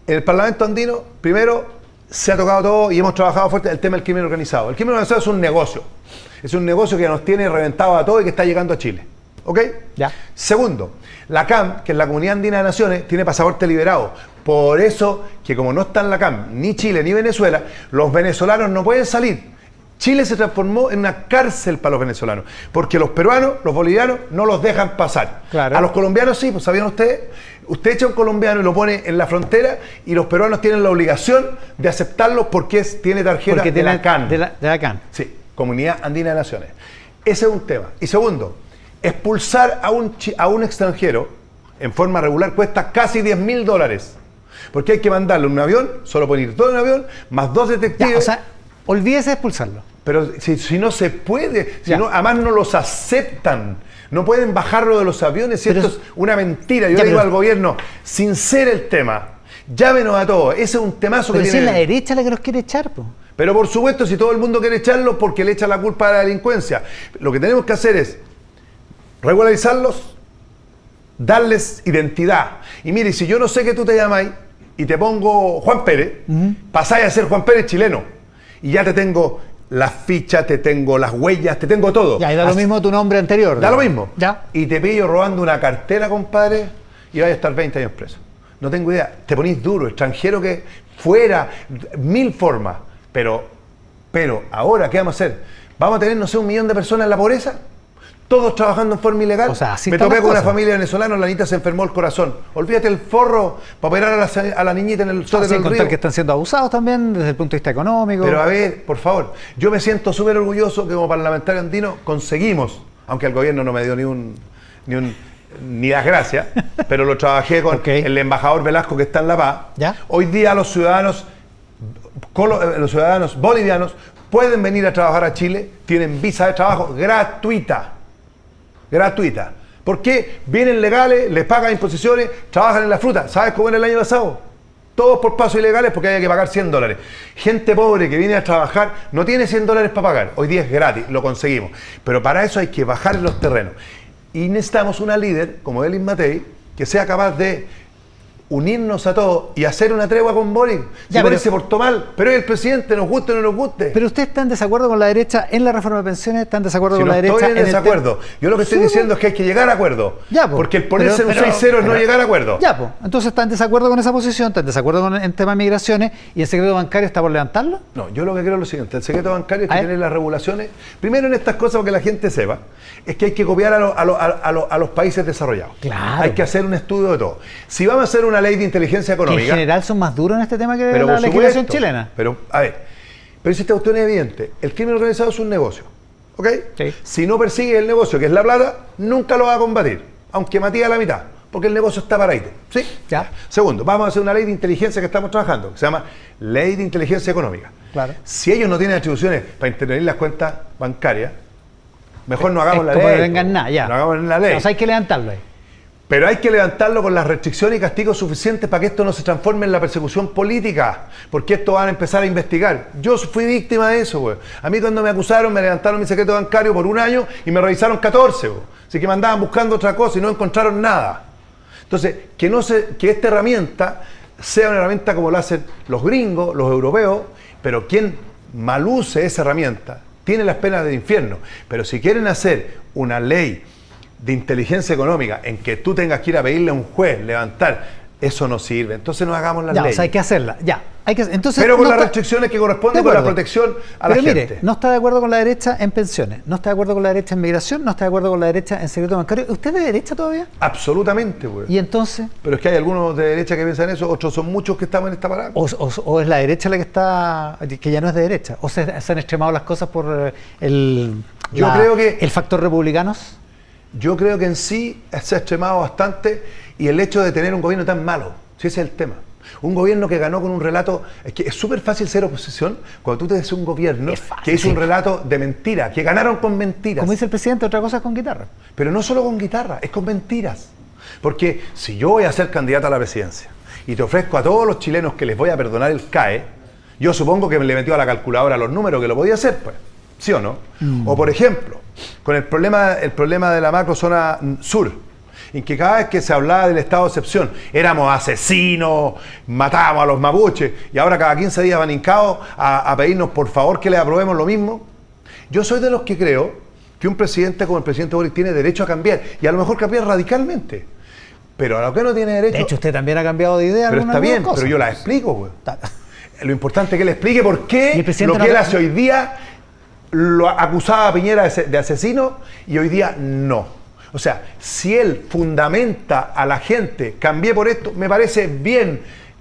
En el Parlamento andino, primero, se ha tocado todo y hemos trabajado fuerte el tema del crimen organizado. El crimen organizado es un negocio. Es un negocio que nos tiene reventado a todos y que está llegando a Chile. ¿Ok? Ya. Segundo, la CAM, que es la Comunidad Andina de Naciones, tiene pasaporte liberado. Por eso, que como no está en la CAM, ni Chile ni Venezuela, los venezolanos no pueden salir. Chile se transformó en una cárcel para los venezolanos, porque los peruanos, los bolivianos, no los dejan pasar. Claro. A los colombianos sí, pues ¿sabían ustedes? Usted echa a un colombiano y lo pone en la frontera y los peruanos tienen la obligación de aceptarlo porque tiene tarjeta de la CAN. De la CAN. Sí, Comunidad Andina de Naciones. Ese es un tema. Y segundo, expulsar a un extranjero en forma regular cuesta casi $10.000. Porque hay que mandarlo en un avión, solo pueden ir todo en un avión, más 2 detectives. Ya, o sea, olvídese de expulsarlo. Pero si no se puede, si no, además no los aceptan, no pueden bajarlo de los aviones, y esto es una mentira. Yo le digo al gobierno, sincere el tema, llámenos a todos, ese es un temazo que Pero si tiene. es la derecha la que nos quiere echar, po. Pero por supuesto, si todo el mundo quiere echarlo, porque le echa la culpa a la delincuencia. Lo que tenemos que hacer es regularizarlos, darles identidad. Y mire, si yo no sé que tú te llamáis y te pongo Juan Pérez, pasáis a ser Juan Pérez chileno. Y ya te tengo las fichas, te tengo las huellas, te tengo todo. Ya, y da lo mismo tu nombre anterior. Da lo mismo. Ya. Y te pillo robando una cartera, compadre, y vas a estar 20 años preso. No tengo idea. Te ponís duro, extranjero que fuera, 1000 formas. Pero ahora, ¿qué vamos a hacer? ¿Vamos a tener, no sé, 1 millón de personas en la pobreza? Todos trabajando en forma ilegal. O sea, así me están topé las con una cosas. familia venezolana, la niñita se enfermó el corazón. Olvídate el forro para operar a la niñita en el sótano Sin del contar río. que están siendo abusados también desde el punto de vista económico. Pero a ver, por favor, yo me siento súper orgulloso que como parlamentario andino conseguimos, aunque el gobierno no me dio ni las gracias, pero lo trabajé con el embajador Velasco que está en La Paz. ¿Ya? Hoy día los ciudadanos bolivianos pueden venir a trabajar a Chile, tienen visa de trabajo gratuita. ¿Por qué? Vienen legales, les pagan imposiciones, trabajan en la fruta. ¿Sabes cómo era el año pasado? Todos por pasos ilegales porque había que pagar $100. Gente pobre que viene a trabajar no tiene $100 para pagar. Hoy día es gratis, lo conseguimos. Pero para eso hay que bajar los terrenos. Y necesitamos una líder como Elis Matei que sea capaz de unirnos a todos y hacer una tregua con Boric. Si Boric se portó mal, pero es el presidente, nos guste o no nos guste. Pero usted está en desacuerdo con la derecha en la reforma de pensiones, está en desacuerdo con la no derecha estoy en desacuerdo. Yo lo que estoy diciendo es que hay que llegar a acuerdo. Ya, po. Porque el ponerse en un 6-0 es no llegar a acuerdo. Ya, pues. Entonces está en desacuerdo con esa posición, está en desacuerdo con el tema de migraciones y el secreto bancario está por levantarlo. No, yo lo que creo es lo siguiente: el secreto bancario es que tener las regulaciones. Primero, en estas cosas, para que la gente sepa, es que hay que copiar a los países desarrollados. Claro. Hay que hacer un estudio de todo. Si vamos a hacer una ley de inteligencia económica. Que en general son más duros en este tema que pero la por legislación supuesto, chilena. Pero, a ver, pero si esta cuestión es evidente, el crimen organizado es un negocio, ¿ok? Sí. Si no persigue el negocio, que es la plata, nunca lo va a combatir, aunque Matías a la mitad, porque el negocio está paradito, ¿sí? Ya. Segundo, vamos a hacer una ley de inteligencia que estamos trabajando, que se llama Ley de Inteligencia Económica. Claro. Si ellos no tienen atribuciones para intervenir las cuentas bancarias, mejor no hagamos la como ley. no vengan nada, ya. No hagamos la ley. O sea, hay que levantarlo ahí. Pero hay que levantarlo con las restricciones y castigos suficientes para que esto no se transforme en la persecución política, porque esto van a empezar a investigar. Yo fui víctima de eso, güey. A mí cuando me acusaron, me levantaron mi secreto bancario por 1 año y me revisaron 14, güey. Así que me andaban buscando otra cosa y no encontraron nada. Entonces, que esta herramienta sea una herramienta como lo hacen los gringos, los europeos, pero quien maluse esa herramienta tiene las penas del infierno. Pero si quieren hacer una ley de inteligencia económica en que tú tengas que ir a pedirle a un juez levantar Eso no sirve. Entonces no hagamos las Ya, leyes. o sea, hay que hacerla. Ya. Entonces, Pero con no las está- restricciones que de corresponden con acuerdo. la protección a la Pero gente. mire, no está de acuerdo con la derecha en pensiones, no está de acuerdo con la derecha en migración, no está de acuerdo con la derecha en secreto bancario. ¿Usted es de derecha todavía? Absolutamente, güey. Y entonces, Pero es que hay algunos de derecha que piensan eso, otros son muchos que estamos en esta parada. o es la derecha la que está, que ya no es de derecha, o se han extremado las cosas por Creo que- el factor republicanos. Yo creo que en sí se ha extremado bastante y el hecho de tener un gobierno tan malo, si ese es el tema. Un gobierno que ganó con un relato, es que es súper fácil ser oposición cuando tú te des un gobierno que hizo un relato de mentiras, que ganaron con mentiras. Como dice el presidente, otra cosa es con guitarra. Pero no solo con guitarra, es con mentiras. Porque si yo voy a ser candidato a la presidencia y te ofrezco a todos los chilenos que les voy a perdonar el CAE, yo supongo que me le metió a la calculadora los números, que lo podía hacer, pues. ¿Sí o no? O por ejemplo, con el problema de la macrozona sur, en que cada vez que se hablaba del estado de excepción, éramos asesinos, matábamos a los mapuches, y ahora cada 15 días van hincados a pedirnos por favor que les aprobemos lo mismo. Yo soy de los que creo que un presidente como el presidente Boric tiene derecho a cambiar, y a lo mejor cambiar radicalmente. Pero a lo que no tiene derecho... De hecho, usted también ha cambiado de idea. pero algunas está bien, cosas. pero yo la explico, güey. Lo importante es que le explique por Y qué el presidente lo que no- él hace hoy día lo acusaba a Piñera de asesino y hoy día no. O sea, si él fundamenta a la gente, cambié por esto, me parece bien,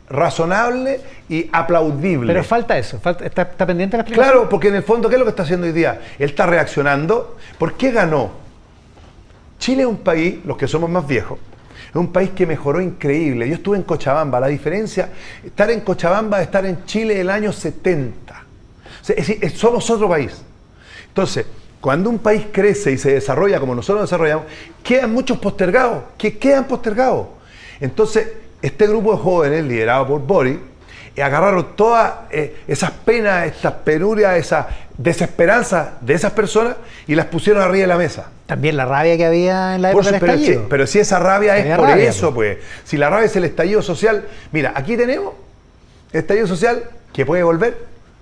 razonable y aplaudible. Pero falta eso, está pendiente la explicación. Claro, porque en el fondo, ¿qué es lo que está haciendo hoy día? Él está reaccionando. ¿Por qué ganó? Chile es un país, los que somos más viejos, es un país que mejoró increíble. Yo estuve en Cochabamba. La diferencia, estar en Cochabamba de estar en Chile del año 70. O sea, es decir, somos otro país. Entonces, cuando un país crece y se desarrolla como nosotros nos desarrollamos, quedan muchos postergados, que quedan postergados. Entonces, este grupo de jóvenes, liderado por Boric, agarraron todas esas penas, estas penurias, esa desesperanza de esas personas y las pusieron arriba de la mesa. También la rabia que había en la época del Pero, estallido. pero si esa rabia es Había por rabia, eso, pues. Si la rabia es el estallido social, mira, aquí tenemos el estallido social que puede volver.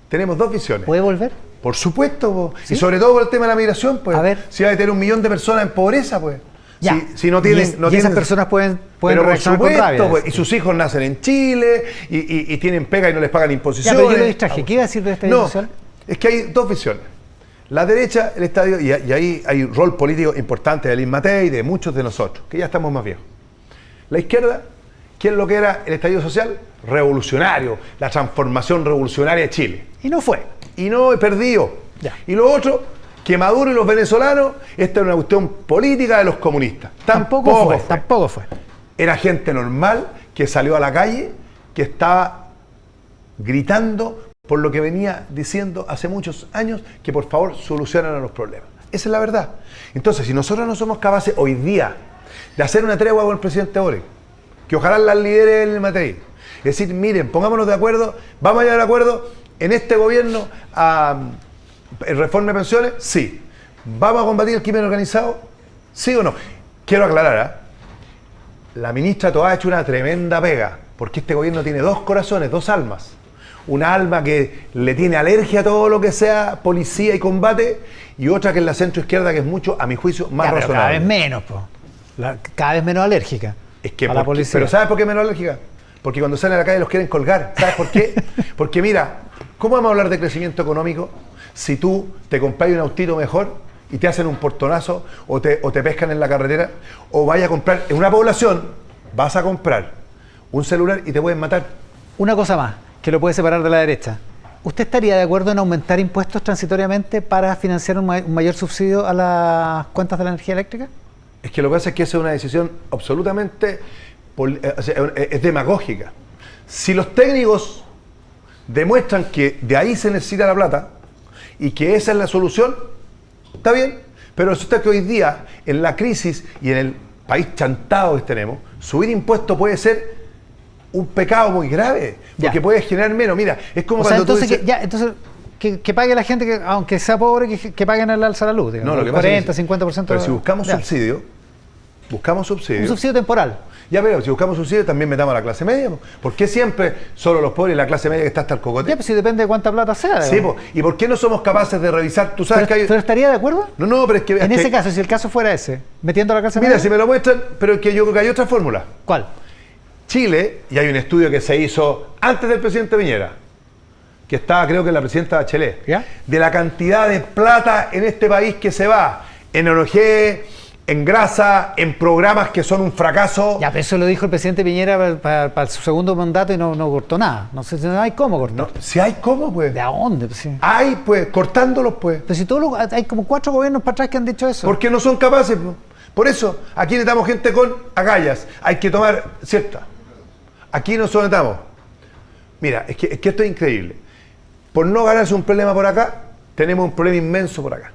Tenemos dos visiones. ¿Puede volver? Por supuesto, po. ¿Sí? Y sobre todo por el tema de la migración, pues. A ver. Si va a tener 1 millón de personas en pobreza, pues. Ya. Si no tienen, y esas personas pueden pero por reaccionar con supuesto, rabia. pues, y sus hijos nacen en Chile y tienen pega y no les pagan Ya, imposiciones. pero yo lo distraje. ¿Qué iba a decir de estallido social? Es que hay dos visiones. La derecha, el estadio, y ahí hay un rol político importante de Lin Matei y de muchos de nosotros, que ya estamos más viejos. La izquierda, ¿qué es lo que era el estallido social? Revolucionario, la transformación revolucionaria de Chile. Y no fue. Y no he perdido. Ya. Y lo otro, que Maduro y los venezolanos, esta es una cuestión política de los comunistas. Tampoco fue. Era gente normal que salió a la calle, que estaba gritando por lo que venía diciendo hace muchos años, que por favor solucionen los problemas. Esa es la verdad. Entonces, si nosotros no somos capaces hoy día de hacer una tregua con el presidente Boric, que ojalá las lidere el Matei, es decir, miren, pongámonos de acuerdo, vamos a llegar de acuerdo en este gobierno a reforma de pensiones, sí. ¿Vamos a combatir el crimen organizado? ¿Sí o no? Quiero aclarar, la ministra Toá ha hecho una tremenda pega, porque este gobierno tiene dos corazones, dos almas. Una alma que le tiene alergia a todo lo que sea policía y combate, y otra que es la centroizquierda, que es mucho, a mi juicio, más Ya, pero razonable. cada vez menos, cada vez menos alérgica. Es que a la policía. Pero ¿sabes por qué es menos alérgica? Porque cuando salen a la calle los quieren colgar. ¿Sabes por qué? Porque mira, ¿cómo vamos a hablar de crecimiento económico si tú te compras un autito mejor y te hacen un portonazo o te pescan en la carretera? O vayas a comprar, en una población vas a comprar un celular y te pueden matar. Una cosa más, que lo puede separar de la derecha. ¿Usted estaría de acuerdo en aumentar impuestos transitoriamente para financiar un mayor subsidio a las cuentas de la energía eléctrica? Es que lo que pasa es que esa es una decisión absolutamente es demagógica. Si los técnicos demuestran que de ahí se necesita la plata y que esa es la solución, está bien, pero resulta que hoy día, en la crisis y en el país chantado que tenemos, subir impuestos puede ser un pecado muy grave, porque Ya. puede generar menos. Mira, es como O sea, cuando entonces, tú dices... entonces que pague la gente, que aunque sea pobre, que paguen el alza de la luz. Digamos, No, lo que el pasa 40, es que 50%. pero si buscamos ya. subsidio, Un subsidio temporal. Ya, pero si buscamos subsidio también metamos a la clase media. Po. ¿Por qué siempre solo los pobres y la clase media que está hasta el cocote? Ya, pues si depende de cuánta plata sea. Sí, digamos. po. ¿Y por qué no somos capaces de revisar? Tú sabes pero, que hay... ¿Pero estaría de acuerdo? No, pero es que... En es ese que- caso, si el caso fuera ese, metiendo a la clase Mira, media. si me lo muestran, pero es que yo creo que hay otra fórmula. ¿Cuál? Chile, y hay un estudio que se hizo antes del presidente Piñera, que estaba creo que la presidenta Bachelet, ¿Ya? de la cantidad de plata en este país que se va en ONG, en grasa, en programas que son un fracaso. Ya, pero eso lo dijo el presidente Piñera para su segundo mandato y no cortó nada. No sé si no hay cómo cortar. No, si hay cómo, pues. ¿De dónde? Pues, sí. Hay, pues, cortándolos, pues. Pero si hay como 4 gobiernos para atrás que han dicho eso. Porque no son capaces, pues. Por eso, aquí necesitamos gente con agallas. Hay que tomar, ¿cierto? Aquí nosotros necesitamos. Mira, es que esto es increíble. Por no ganarse un problema por acá, tenemos un problema inmenso por acá.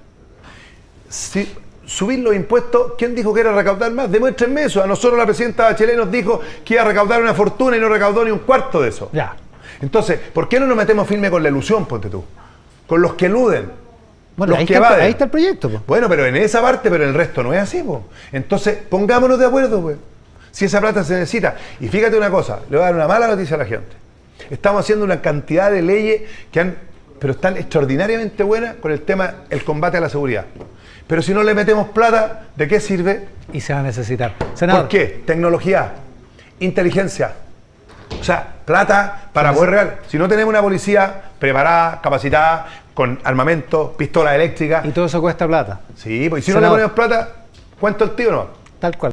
Si subir los impuestos, ¿quién dijo que era recaudar más? Demuéstrenme eso. A nosotros la presidenta Bachelet nos dijo que iba a recaudar una fortuna y no recaudó ni un cuarto de eso. Ya. Entonces, ¿por qué no nos metemos firme con la ilusión, ponte tú? Con los que eluden. Bueno, los ahí que está, evaden. ahí está el proyecto. Pues. Bueno, pero en esa parte, pero en el resto no es así, pues. Entonces, pongámonos de acuerdo, pues. Si esa plata se necesita. Y fíjate una cosa, le voy a dar una mala noticia a la gente. Estamos haciendo una cantidad de leyes pero están extraordinariamente buenas con el tema, el combate a la seguridad. Pero si no le metemos plata, ¿de qué sirve? Y se va a necesitar. Senador, ¿Por qué? Tecnología, inteligencia. O sea, plata para poder real. Si no tenemos una policía preparada, capacitada, con armamento, pistola eléctrica. y todo eso cuesta plata. Sí, pues si no le Senador. ponemos plata, ¿cuánto el tío no? Tal cual.